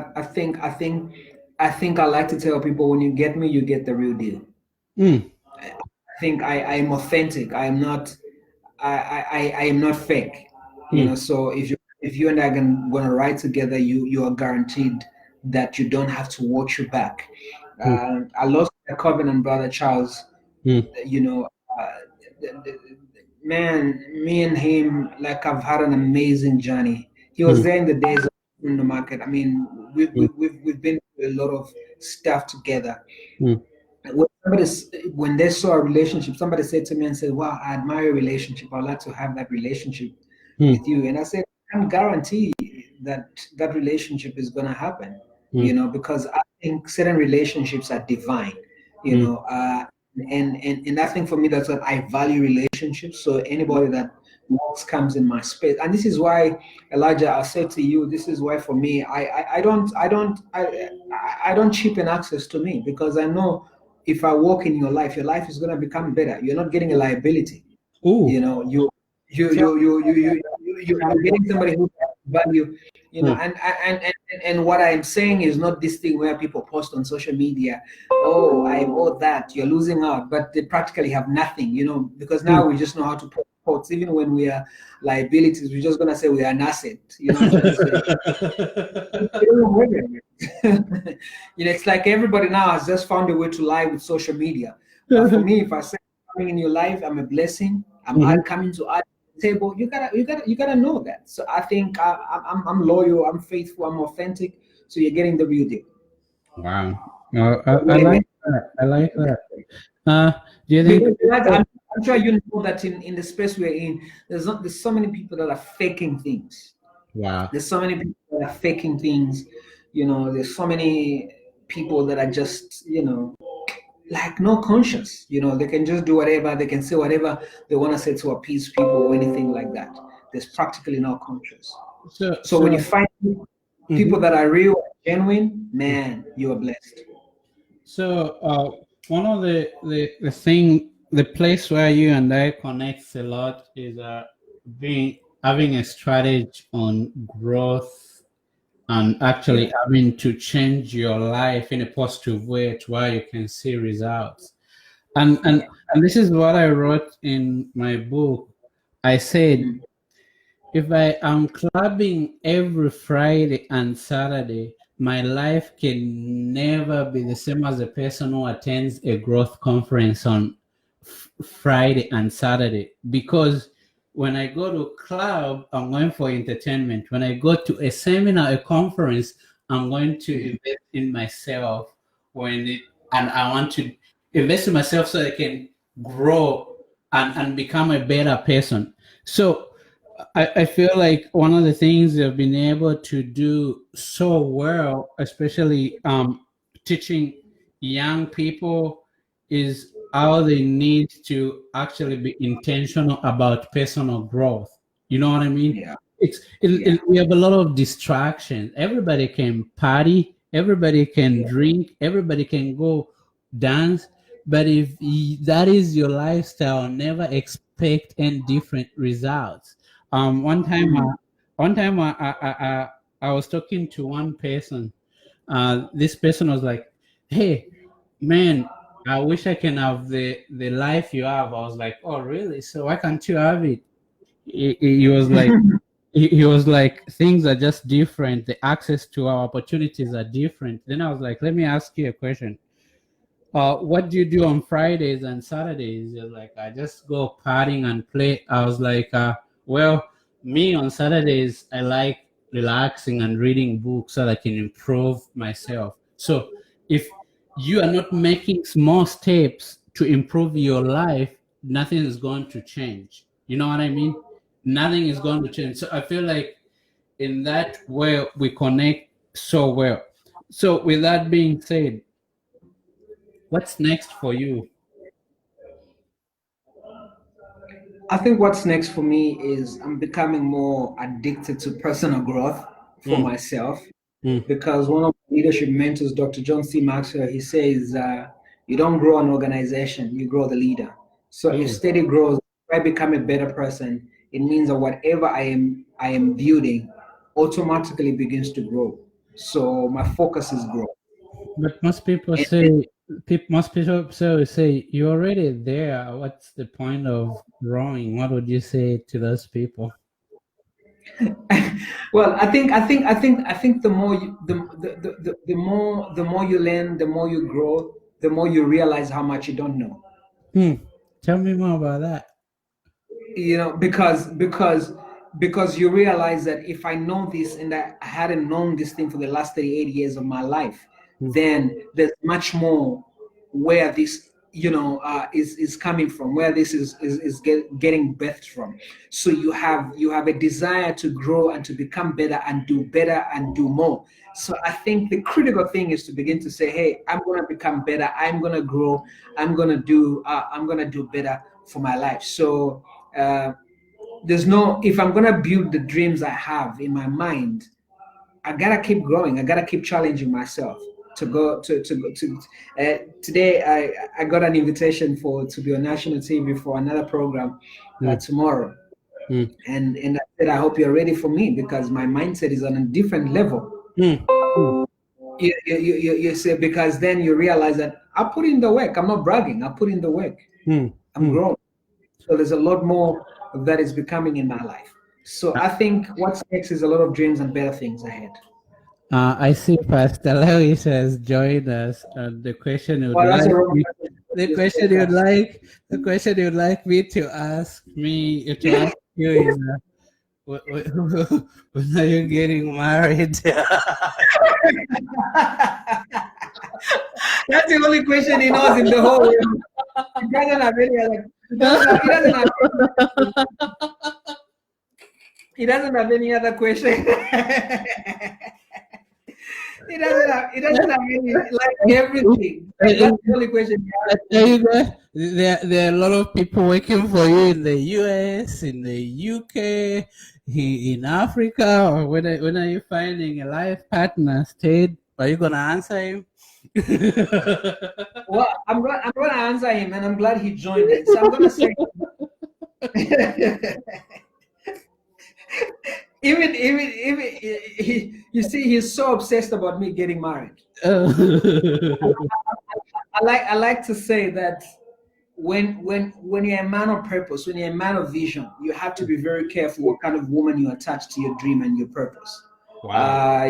I like to tell people when you get me, you get the real deal. Mm, I think I am authentic. I am not. I am not fake. mm, So if you and I gonna ride together, you are guaranteed that you don't have to watch your back. mm, I lost a covenant brother Charles. mm, you know, uh, man, me and him, like I've had an amazing journey. He was mm, there in the days of in the market. I mean, mm, we've been through a lot of stuff together. mm, When they saw a relationship, somebody said to me and said, "Wow, I admire your relationship. I'd like to have that relationship with mm, you." And I said, "I can't guarantee that that relationship is going to happen, mm, because I think certain relationships are divine, you mm, know, and I think for me that's what I value relationships. So anybody that walks comes in my space, and this is why, Elijah, I said to you, this is why for me, I don't cheapen access to me, because I know if I walk in your life is going to become better. You're not getting a liability. ooh, You know, you tell you you you you you're me. getting somebody who value. Mm, And what I'm saying is not this thing where people post on social media, oh, I owe that, you're losing out, but they practically have nothing, because mm. now we just know how to put quotes. Even when we are liabilities, we're just gonna say we are an asset. You know what I'm trying to say? It's like everybody now has just found a way to lie with social media. But for me, if I say coming in your life, I'm a blessing. Mhm. Coming to add to the table. You gotta know that. So I think I'm loyal. I'm faithful. I'm authentic. So you're getting the real deal. Wow. No, I Really, man. like that. I like that. Uh, do you think Because people? I'm sure you know that in the space we're in, there's so many people that are faking things. Wow. There's so many people that are faking things. There's so many people that are just, like no conscience. They can just do whatever, they can say whatever they want to say to appease people or anything like that. There's practically no conscience. So, So when you so, find people mhm. that are real and genuine, man, you are blessed. So, one of the thing, the place where you and I connect a lot is being having a strategy on growth and Yeah. actually having to change your life in a positive way to where you can see results. And Yeah. and this is what I wrote in my book. I said Mm. if I am clubbing every Friday and Saturday, my life can never be the same as a person who attends a growth conference on Friday and Saturday. Because when I go to a club, I'm going for entertainment. When I go to a seminar, a conference, I'm going to invest in myself. And I want to invest in myself so I can grow and become a better person. So I feel like one of the things they've been able to do so well, especially teaching young people, is how they need to actually be intentional about personal growth. You know what I mean? Yeah. Yeah. We have a lot of distractions. Everybody can party, everybody can drink, everybody can go dance, but if that is your lifestyle, never expect any different results. One time, Mm. I was talking to one person. This person was like, "Hey, man, I wish I can have the life you have." I was like, "Oh, really? So why can't you have it?" He was like, he was like, "Things are just different. The access to our opportunities are different." Then I was like, "Let me ask you a question. What do you do on Fridays and Saturdays?" You're like, "I just go partying and play." I was like, well, me on Saturdays, I like relaxing and reading books so that I can improve myself. So if you are not making small steps to improve your life, nothing is going to change. You know what I mean? Nothing is going to change. So I feel like in that way, we connect so well. So with that being said, what's next for you? I think what's next for me is I'm becoming more addicted to personal growth for Mm, myself, mm, because one of my leadership mentors, Dr. John C. Maxwell, he says, you don't grow an organization, you grow the leader. So if mm. steady grows, if I become a better person, it means that whatever I am building automatically begins to grow. So my focus is growth. But And most people say you're already there. What's the point of growing? What would you say to those people? well, I think the more you, the more you learn, the more you grow, the more you realize how much you don't know. Hmm. Tell me more about that. Because you realize that if I know this and I hadn't known this thing for the last 38 years of my life, Hmm. then there's much more where this is coming from, where this is getting birthed from. So you have a desire to grow and to become better and do more. So I think the critical thing is to begin to say, hey, I'm going to become better, I'm going to grow, I'm going to do better for my life. So there's no if I'm gonna build the dreams I have in my mind, I gotta keep growing. I gotta keep challenging myself to go to go to. Today, I got an invitation for to be on national TV for another program Hmm. tomorrow, Hmm. and I said I hope you're ready for me because my mindset is on a different level. Hmm. Hmm. You say, because then you realize that I put in the work. I'm not bragging. I put in the work. Hmm. I'm Hmm. growing. So there's a lot more that is becoming in my life. So I think what's next is a lot of dreams and better things ahead. I see Pastor Lewis has joined us. And the question you'd Well, that's a like wrong me, person for this podcast. the question you'd like me to ask me to ask you is, when are you getting married? That's the only question he knows in the whole world. He doesn't have any other. He doesn't have any other question. He doesn't have any like everything. Like, that's the only question he I has for tell me. you that there are a lot of people working for you in the US, in the UK, in Africa. Or when are you finding a life partner? Stayed? Are you gonna answer him? Well, I'm gonna answer him, and I'm glad he joined it. So I'm gonna say, even you see, he's so obsessed about me getting married. Oh. I like to say that when you're a man of purpose, when you're a man of vision, you have to be very careful what kind of woman you attach to your dream and your purpose. Wow.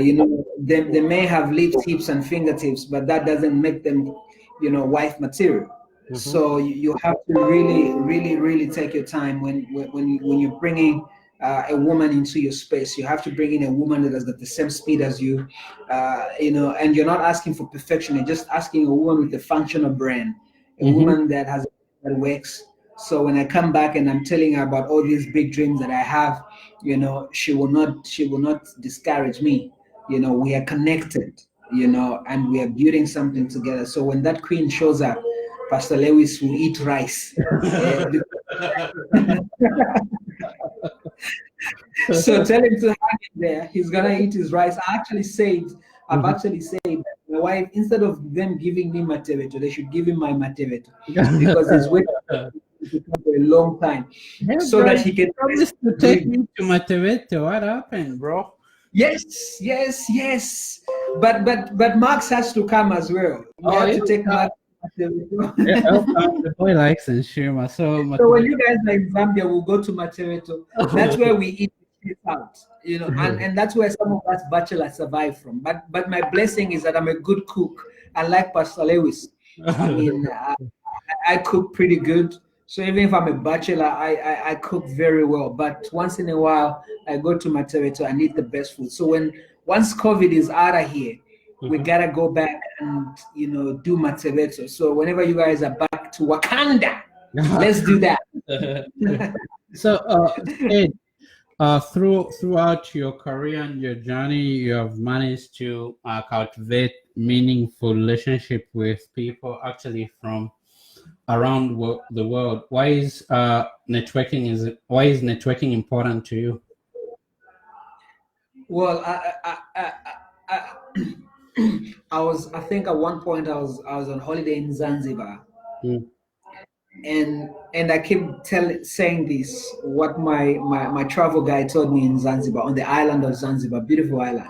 They may have lips, hips, and fingertips, but that doesn't make them, wife material. So you have to really, really, really take your time when you're bringing a woman into your space. You have to bring in a woman that has got the same speed as you, and you're not asking for perfection. You're just asking a woman with a functional brain, a woman that works. So when I come back and I'm telling her about all these big dreams that I have, she will not discourage me. We are connected, and we are building something together. So when that queen shows up, Pastor Lewis will eat rice. So tell him to hang in there. He's gonna eat his rice. I've actually said that my wife, instead of them giving me mateveto, they should give him my mateveto because he's waiting for a long time, so that he can take me to mateveto. What happened, bro? Yes. But Max has to come as well. We have to take Max. The boy likes Nshima. So when you guys are in Zambia, we'll go to Mateveto. That's where we eat it out, and that's where some of us bachelors survive from. But my blessing is that I'm a good cook. Unlike Pastor Lewis, I mean, I cook pretty good. So even if I'm a bachelor, I cook very well. But once in a while, I go to Mateveto and eat the best food. So once COVID is out of here, we gotta go back and do Mateveto. So whenever you guys are back to Wakanda, let's do that. So Ed, throughout your career and your journey, you have managed to cultivate meaningful relationship with people actually from around the world. Why is networking important to you? Well, I think at one point I was on holiday in Zanzibar, and I keep saying this, what my travel guide told me in Zanzibar, on the island of Zanzibar, beautiful island.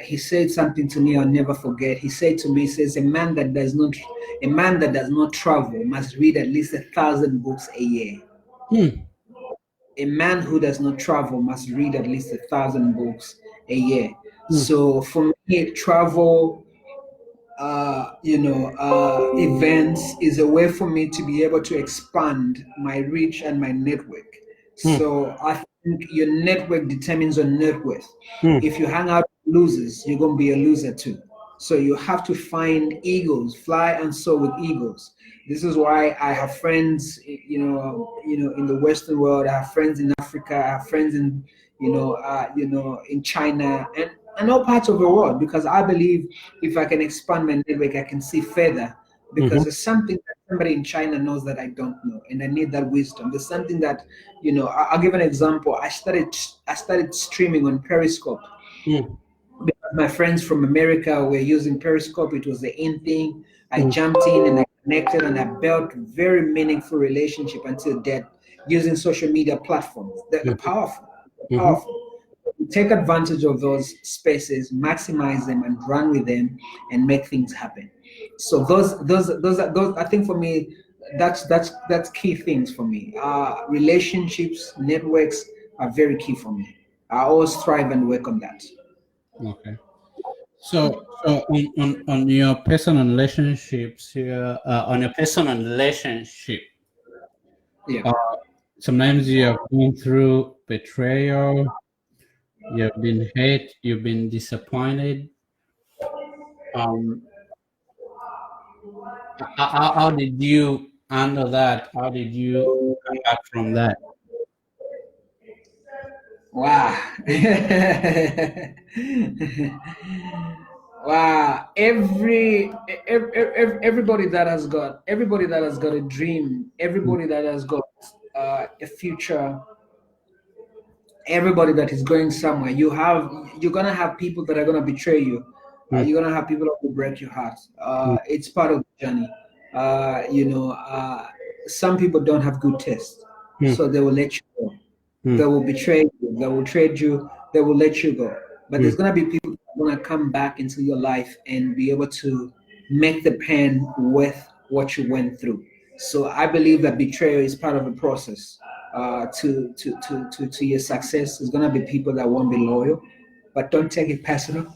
He said something to me I'll never forget. He said to me, he says, a man that does not travel must read at least 1,000 books a year. A man who does not travel must read at least 1,000 books a year. So for me, travel, events is a way for me to be able to expand my reach and my network. So I think your network determines your net worth. If you hang out with losers, you're going to be a loser too. So you have to find eagles, fly and soar with eagles. This is why I have friends, in the Western world. I have friends in Africa. I have friends in, in China and all parts of the world, because I believe if I can expand my network, I can see further. Because there's something that somebody in China knows that I don't know, and I need that wisdom. There's something that, I'll give an example. I started streaming on Periscope. Because my friends from America were using Periscope. It was the in thing. I jumped in and I connected, and I built very meaningful relationship until death using social media platforms. They're powerful. Take advantage of those spaces, maximize them, and run with them, and make things happen. So those I think for me, that's key things for me. Relationships, networks are very key for me. I always strive and work on that. Okay. So on your personal relationships, on your personal relationship, sometimes you have been through betrayal, you've been hate, you've been disappointed. How did you handle that? How did you come back from that? Wow. Wow. Everybody that has got a dream, everybody that has got a future, everybody that is going somewhere, you're gonna have people that are gonna betray you. You're gonna have people that will break your heart. It's part of the journey. Some people don't have good taste, so they will let you go. They will betray you. They will trade you. They will let you go. But there's gonna be people that are gonna come back into your life and be able to make the pain worth what you went through. So I believe that betrayal is part of the process. To your success, there's gonna be people that won't be loyal, but don't take it personal,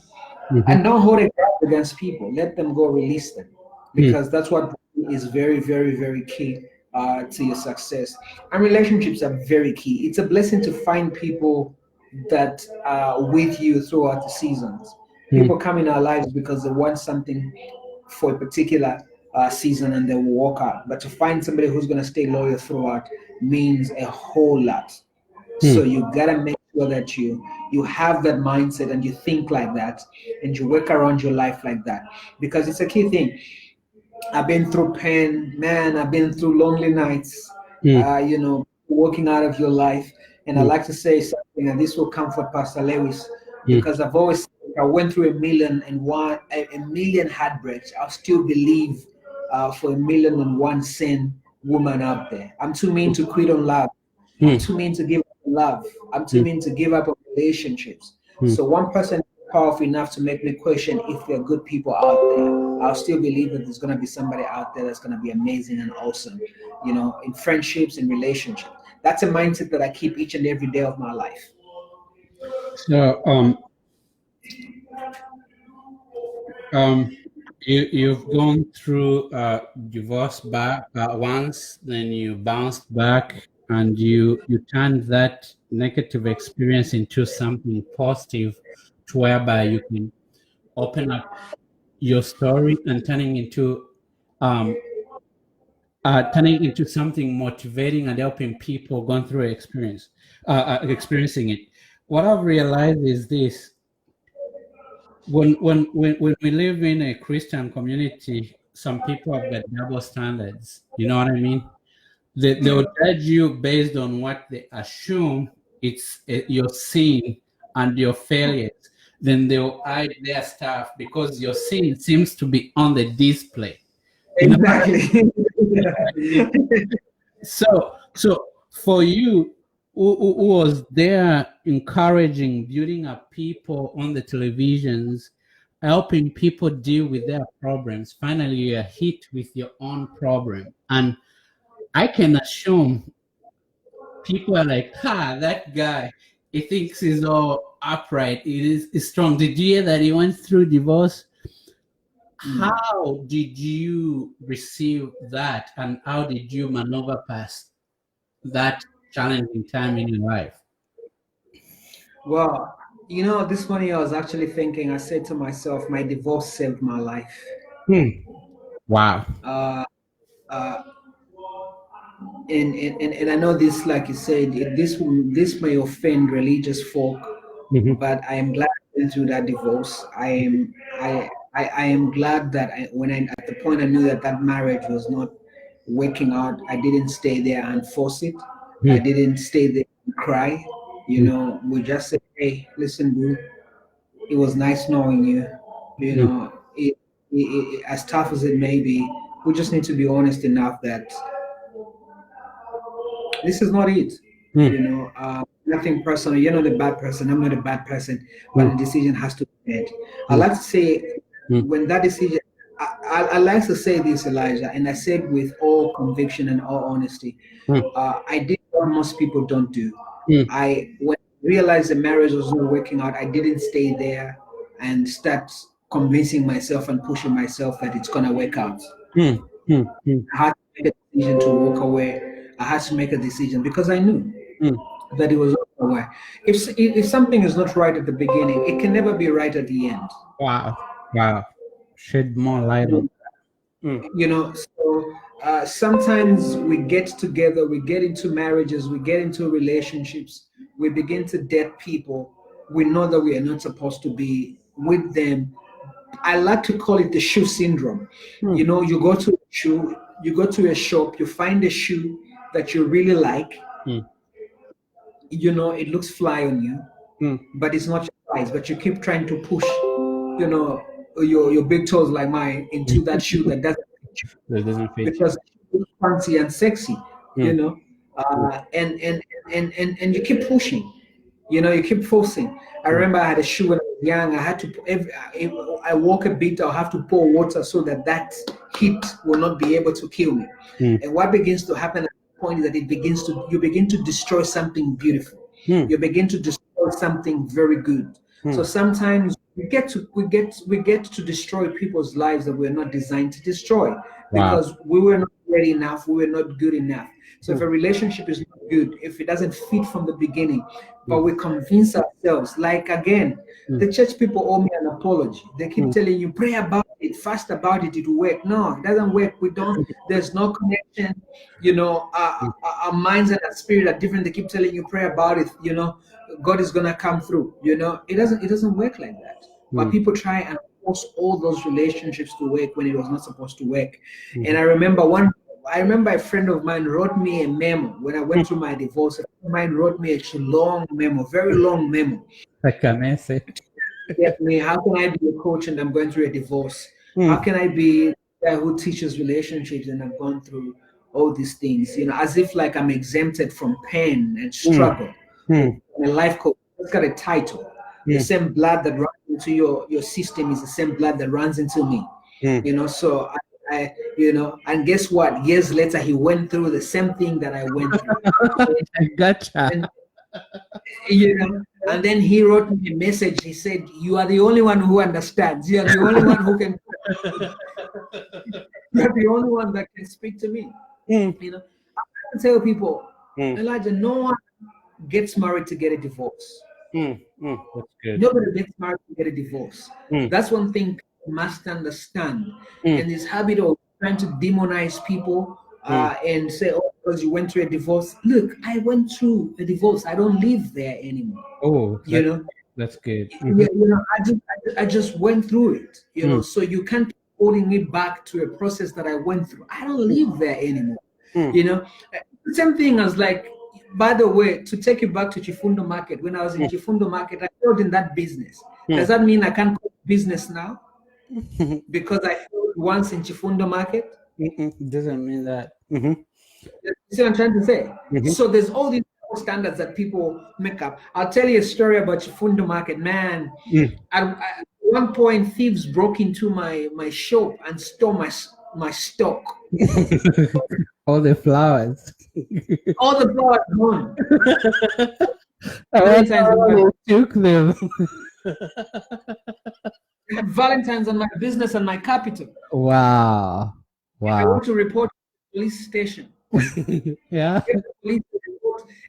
Mm-hmm. and don't hold it against people. Let them go, release them, because that's what is very, very, very key to your success. And relationships are very key. It's a blessing to find people that are with you throughout the seasons. People come in our lives because they want something for a particular season and they will walk out. But to find somebody who's going to stay loyal throughout means a whole lot. So Mm-hmm. you gotta make sure that you have that mindset and you think like that and you work around your life like that, because it's a key thing. I've been through pain, man. I've been through lonely nights, walking out of your life. And I like to say something, and this will comfort Pastor Lewis, because I've always said, if I went through a million heartbreaks, I'll still believe for a million and one sin woman out there. I'm too mean to quit on love. I'm too mean to give up on love. I'm too mean to give up on relationships. So one person is powerful enough to make me question if there are good people out there. I'll still believe that there's going to be somebody out there that's going to be amazing and awesome, in friendships and relationships. That's a mindset that I keep each and every day of my life. So you've gone through divorce back once, then you bounced back, and you turned that negative experience into something positive, to whereby you can open up your story and um, turning into something motivating and helping people going through experiencing it. What I've realized is this: when we live in a Christian community, some people have got double standards. You know what I mean? They will judge you based on what they assume it's your sin and your failures. Then they'll hide their stuff because your sin seems to be on the display. You know what Exactly. I mean? So for you, who was there encouraging, building up people on the televisions, helping people deal with their problems, finally you're hit with your own problem. And I can assume people are like, that guy, he thinks he's all upright, he's strong. Did you hear that he went through divorce? How did you receive that, and how did you maneuver past that challenging time in your life? Well, this morning I was actually thinking, I said to myself, my divorce saved my life. Wow. Uh, uh, and I know this, like you said, this may offend religious folk, Mhm. but I am glad I went through that divorce. I am glad that when I at the point I knew that that marriage was not working out, I didn't stay there and force it. I Mm, didn't stay there and cry. mm, We just said, hey, listen, dude, it was nice knowing you. mm, As tough as it may be, we just need to be honest enough that this is not it. mm, Nothing personal. You're not a bad person. I'm not a bad person. But the mm, decision has to be made. I mm, like to say, mm, when that decision, I like to say this, Elijah, and I say it with all conviction and all honesty. mm, I did what most people don't do. mm, When I realized the marriage was not working out, I didn't stay there and start convincing myself and pushing myself that it's gonna work out. mm, mm, mm, I had to make a decision to walk away. I had to make a decision because I knew mm. that it was away. If something is not right at the beginning, it can never be right at the end. Wow. Wow. Shed more light on. Mm, Sometimes we get together, we get into marriages, we get into relationships, we begin to date people. We know that we are not supposed to be with them. I like to call it the shoe syndrome. mm, You go to a shop, you find a shoe that you really like. mm, It looks fly on you, mm. but it's not your size. But you keep trying to push, your big toes like mine into that shoe that doesn't fit you, That doesn't fit you. because it's fancy and sexy, you Mm, know. mm, And you keep pushing, you keep forcing. I mm, remember I had a shoe when I was young, I had to, if I walk a bit, I'll have to pour water so that heat will not be able to kill me. And what begins to happen at that point is that you begin to destroy something beautiful. You begin to destroy something very good. So sometimes we get to destroy people's lives that we're not designed to destroy because we were not ready enough, we were not good enough. So if a relationship is not good, if it doesn't fit from the beginning, but we convince ourselves, like again, the church people owe me an apology. They keep telling you, pray about it, fast about it, it will work. No, it doesn't work. There's no connection. Our minds and our spirit are different. They keep telling you, pray about it, God is gonna come through. It doesn't work like that. But people try and force all those relationships to work when it was not supposed to work. And I remember a friend of mine wrote me a memo when I went through my divorce. A friend of mine wrote me a long memo, very long memo. Like a message. Me, how can I be a coach and I'm going through a divorce? How can I be a guy who teaches relationships and I've gone through all these things? As if like I'm exempted from pain and struggle. I'm a life coach. It's got a title. The same blood that runs into your system is the same blood that runs into me. So I and guess what? Years later, he went through the same thing that I went through. I gotcha. And then he wrote me a message. He said, "You are the only one who understands. You are the only one who can. You're the only one that can speak to me." I tell people, Elijah, no one gets married to get a divorce. That's good. Nobody gets married to get a divorce. That's one thing people must understand. And this habit of trying to demonize people and say, "Oh, because you went through a divorce." Look, I went through a divorce. I don't live there anymore. Oh, that's good. I just went through it. So you can't be holding me back to a process that I went through. I don't live there anymore. Same thing as like. By the way, to take you back to Chifundo Market, when I was in Chifundo Market, I failed in that business. Does that mean I can't go business now? Because I failed once in Chifundo Market? It doesn't mean that. You see what I'm trying to say? So there's all these standards that people make up. I'll tell you a story about Chifundo Market. Man, at one point, thieves broke into my shop and stole my stock. All the flowers. All the flowers gone. Took them. Valentine's on my business and my capital. Wow. I want to report to the police station. Yeah.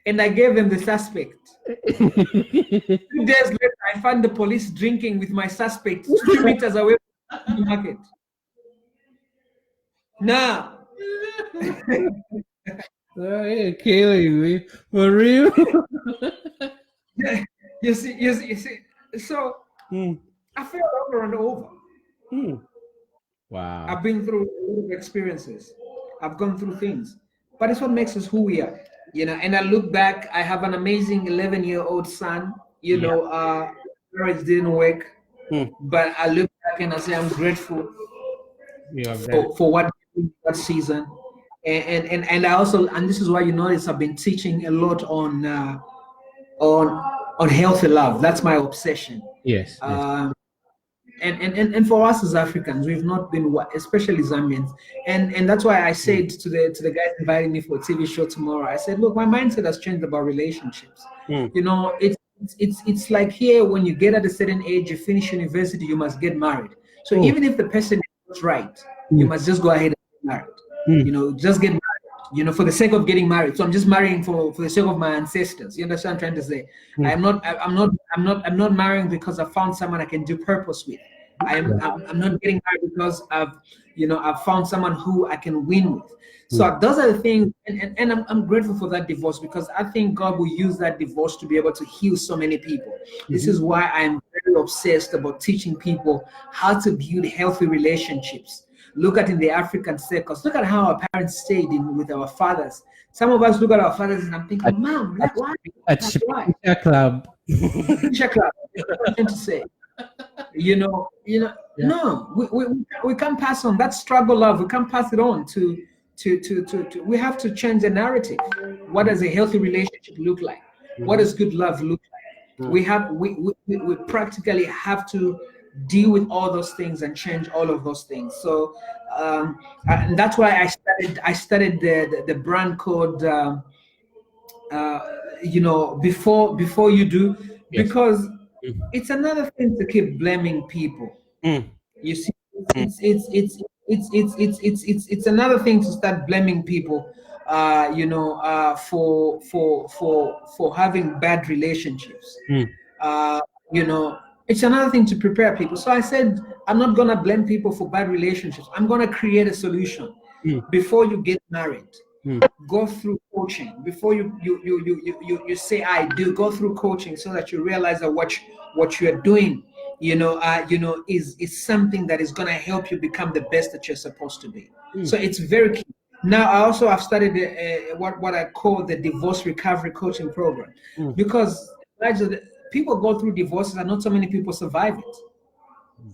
And I gave them the suspect. 2 days later, I found the police drinking with my suspect 3 meters away from the market. Now. You're killing me. For real? You see. So I feel over and over. Wow. I've been through a lot of experiences. I've gone through things. But it's what makes us who we are. And I look back, I have an amazing 11-year-old son. Marriage didn't work. But I look back and I say I'm grateful for what that season. And I also, and this is why you notice I've been teaching a lot on healthy love. That's my obsession. Yes. And for us as Africans, we've not been, especially Zambians, and that's why I said to the guys inviting me for a TV show tomorrow, I said, look, my mindset has changed about relationships. It's like here, when you get at a certain age, you finish university, you must get married. So even if the person is not right, you must just go ahead and get married. Just get married, for the sake of getting married. So I'm just marrying for the sake of my ancestors. You understand what I'm trying to say? I'm not marrying because I found someone I can do purpose with. I'm not getting married because I've found someone who I can win with. So those are the things, and I'm grateful for that divorce, because I think God will use that divorce to be able to heal so many people. This is why I'm very obsessed about teaching people how to build healthy relationships. Look at in the African circles. Look at how our parents stayed with our fathers. Some of us look at our fathers and I'm thinking, Mom, why? At Shakira Club. Shakira Club. That's what I'm trying to say. No, we can't pass on that struggle love. We can't pass it on to we have to change the narrative. What does a healthy relationship look like? What does good love look like? We practically have to deal with all those things and change all of those things. So and that's why I started the brand called before you do, Yes. because Mm, it's another thing to keep blaming people. mm, You see, mm, it's another thing to start blaming people, for having bad relationships. mm, Uh, you know, it's another thing to prepare people. So I said, I'm not gonna blame people for bad relationships. I'm gonna create a solution. mm, Before you get married, mm, go through coaching. Before you say I do, go through coaching so that you realize that what you're doing, is something that is going to help you become the best that you're supposed to be. mm, So it's very key. Now I also have studied what I call the divorce recovery coaching program, mm, because people go through divorces and not so many people survive it.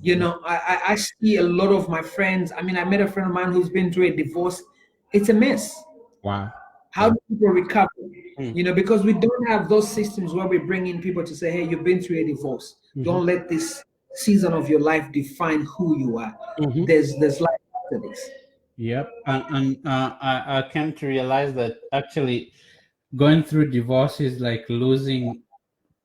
mm. I see a lot of my friends. I mean, I met a friend of mine who's been through a divorce. It's a mess. Wow. How Wow. do people recover? Mm, Because we don't have those systems where we bring in people to say, hey, you've been through a divorce. mhm, Don't let this season of your life define who you are. mhm. There's life after this. Yep. And I came to realize that actually going through divorce is like losing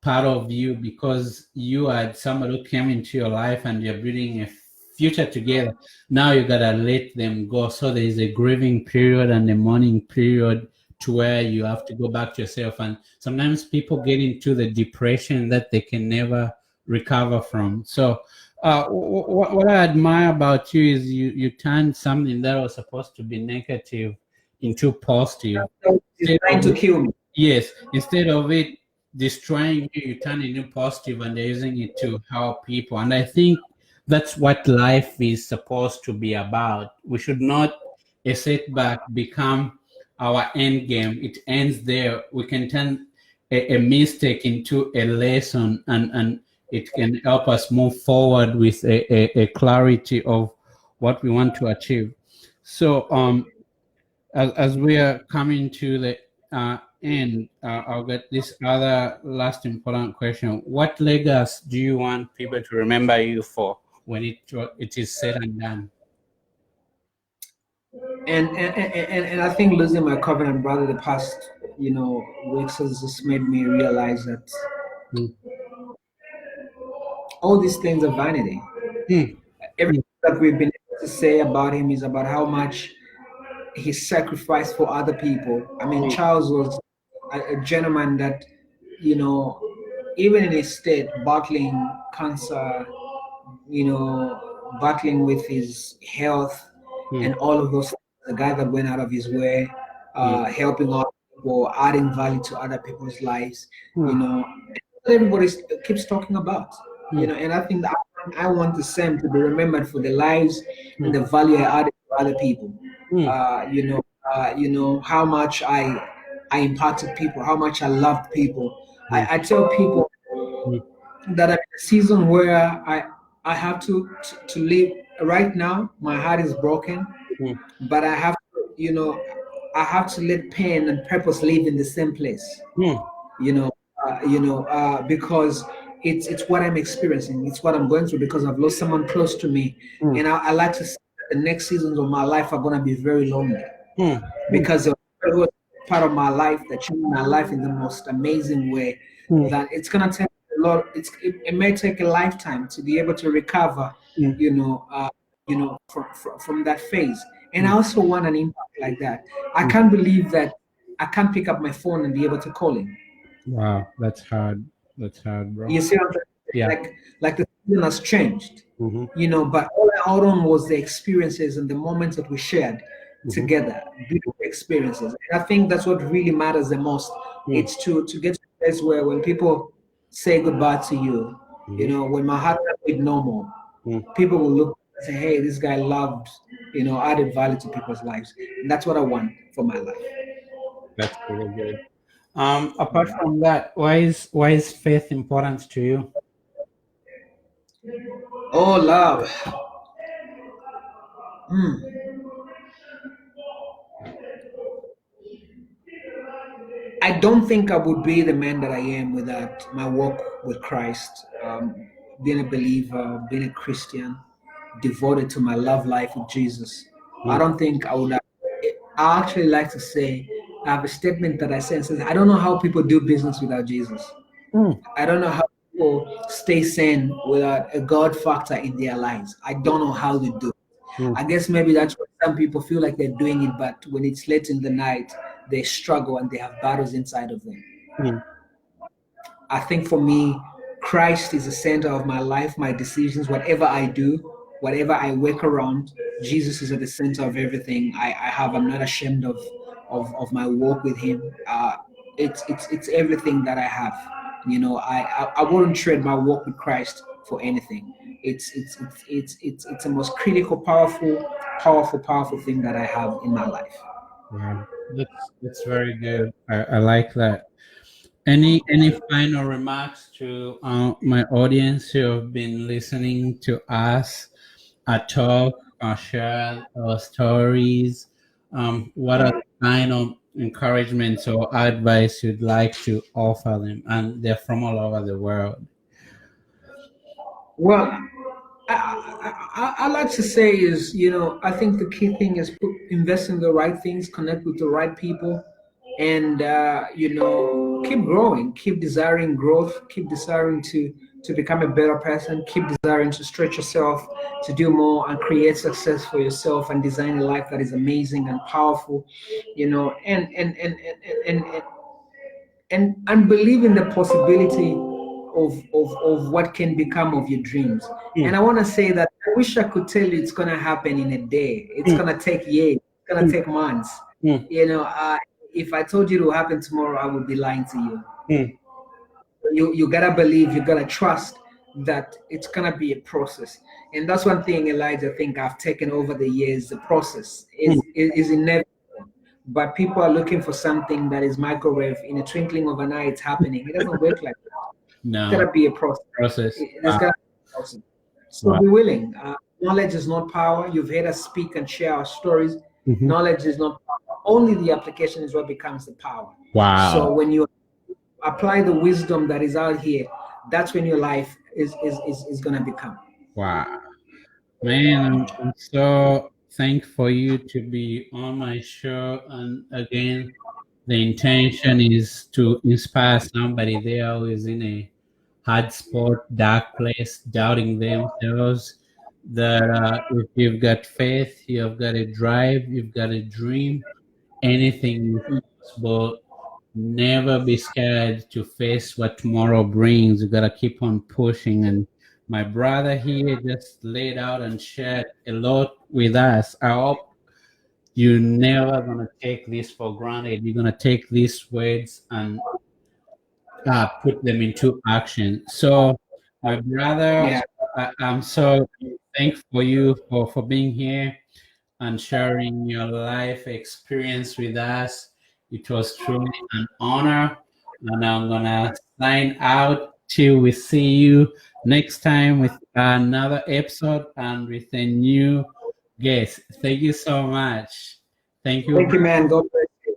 part of you, because you had somebody who came into your life and you're building a future together. Now you gotta let them go. So there is a grieving period and a mourning period to where you have to go back to yourself. And sometimes people get into the depression that they can never recover from. So what I admire about you is you turned something that was supposed to be negative into positive. So it's Instead trying of to it, kill me. yes, instead of it destroying you, you turn it into positive and they're using it to help people. And I think that's what life is supposed to be about. We should not a setback become our end game. It ends there. We can turn a mistake into a lesson, and it can help us move forward with a clarity of what we want to achieve. So as we are coming to the end, I'll get this other last important question. What legacy do you want people to remember you for when it is said and done? And I think losing my covenant brother the past, weeks has just made me realize that Mm, all these things are vanity. mm, Everything mm, that we've been able to say about him is about how much he sacrificed for other people. I mean, mm, Charles was a gentleman that, you know, even in his state, battling cancer, battling with his health mm, and all of those things, the guy that went out of his way, mm, helping out people, adding value to other people's lives, you mm, know, everybody keeps talking about, mm, and I think that I want the same to be remembered for the lives and mm, the value I added to other people. mm, How much I impacted people, how much I loved people. mm, I tell people mm, that I'm in a season where I have to live right now. My heart is broken, mm, but I have to let pain and purpose live in the same place. mm, You know, because it's what I'm experiencing. It's what I'm going through because I've lost someone close to me, mm, and I like to say that the next seasons of my life are gonna be very lonely mm, mm, because of was part of my life that changed my life in the most amazing way. mm, That it's gonna take a lot. It may take a lifetime to be able to recover. mm, From that phase. And I mm. also want an impact like that. I Mm. can't believe that I can't pick up my phone and be able to call him. Wow, that's hard. That's hard, bro. You see what I'm trying to say? Yeah. Like the season has changed, Mm-hmm. but all I hold on was the experiences and the moments that we shared Mm-hmm. together, beautiful experiences. And I think that's what really matters the most. Mm, It's to get to a place where when people say goodbye to you, mm-hmm. when my heart is normal, Mm. people will look and say, hey, this guy loved, added value to people's lives. And that's what I want for my life. That's really good. Apart from that, why is faith important to you? Oh, love. Mm. I don't think I would be the man that I am without my walk with Christ, being a believer, being a Christian, devoted to my love life with Jesus. I Mm, don't think I would. I actually like to say, I have a statement that I say and says, I don't know how people do business without Jesus. mm, I don't know how people stay sane without a God factor in their lives. I don't know how they do it. mm, I guess maybe that's why some people feel like they're doing it, but when it's late in the night, they struggle and they have battles inside of them. mm. I think for me, Christ is the center of my life, my decisions, whatever I do, whatever I work around, Jesus is at the center of everything I have. I'm not ashamed of my walk with Him. It's everything that I have. You know, I wouldn't trade my walk with Christ for anything. It's the most critical, powerful thing that I have in my life. Wow, that's very good. I like that. Any final remarks to my audience who have been listening to us talk or share our stories? What are the kind of encouragements or advice you'd like to offer them? And they're from all over the world. Well, I like to say is, you know, I think the key thing is invest in the right things, connect with the right people, and you know, keep growing, keep desiring growth, keep desiring to become a better person, keep desiring to stretch yourself, to do more and create success for yourself and design a life that is amazing and powerful, you know, and believe in the possibility of what can become of your dreams. And Mm, I want to say that I wish I could tell you it's going to happen in a day. It's mm, going to take years. It's going to mm, take months. mm, You know, if I told you it will happen tomorrow, I would be lying to you. mm, You gotta believe. You gotta trust that it's gonna be a process. And that's one thing, Elijah, I think I've taken over the years. The process mm. is inevitable, but people are looking for something that is microwave in a twinkling of an eye. It's happening. It doesn't work like that. It's No gotta be a process. process. There's gotta be a process. So Wow. be willing. Knowledge is not power. You've heard us speak and share our stories. Mhm. Knowledge is not power. Only the application is what becomes the power. So Wow. when you apply the wisdom that is out here, that's when your life is gonna become. Wow. Man, I'm so thankful for you to be on my show. And again, the intention is to inspire somebody there who is in a hard spot, dark place, doubting themselves. That if you've got faith, you've got a drive, you've got a dream, anything is possible. Never be scared to face what tomorrow brings. You gotta keep on pushing. And my brother here just laid out and shared a lot with us. I hope you're never gonna take this for granted. You're gonna take these words and put them into action. So, my brother, Yeah. I'm so thankful for you for being here and sharing your life experience with us. It was truly an honor. And I'm going to sign out till we see you next time with another episode and with a new guest. Thank you so much. Thank you. Thank you, man. God bless you.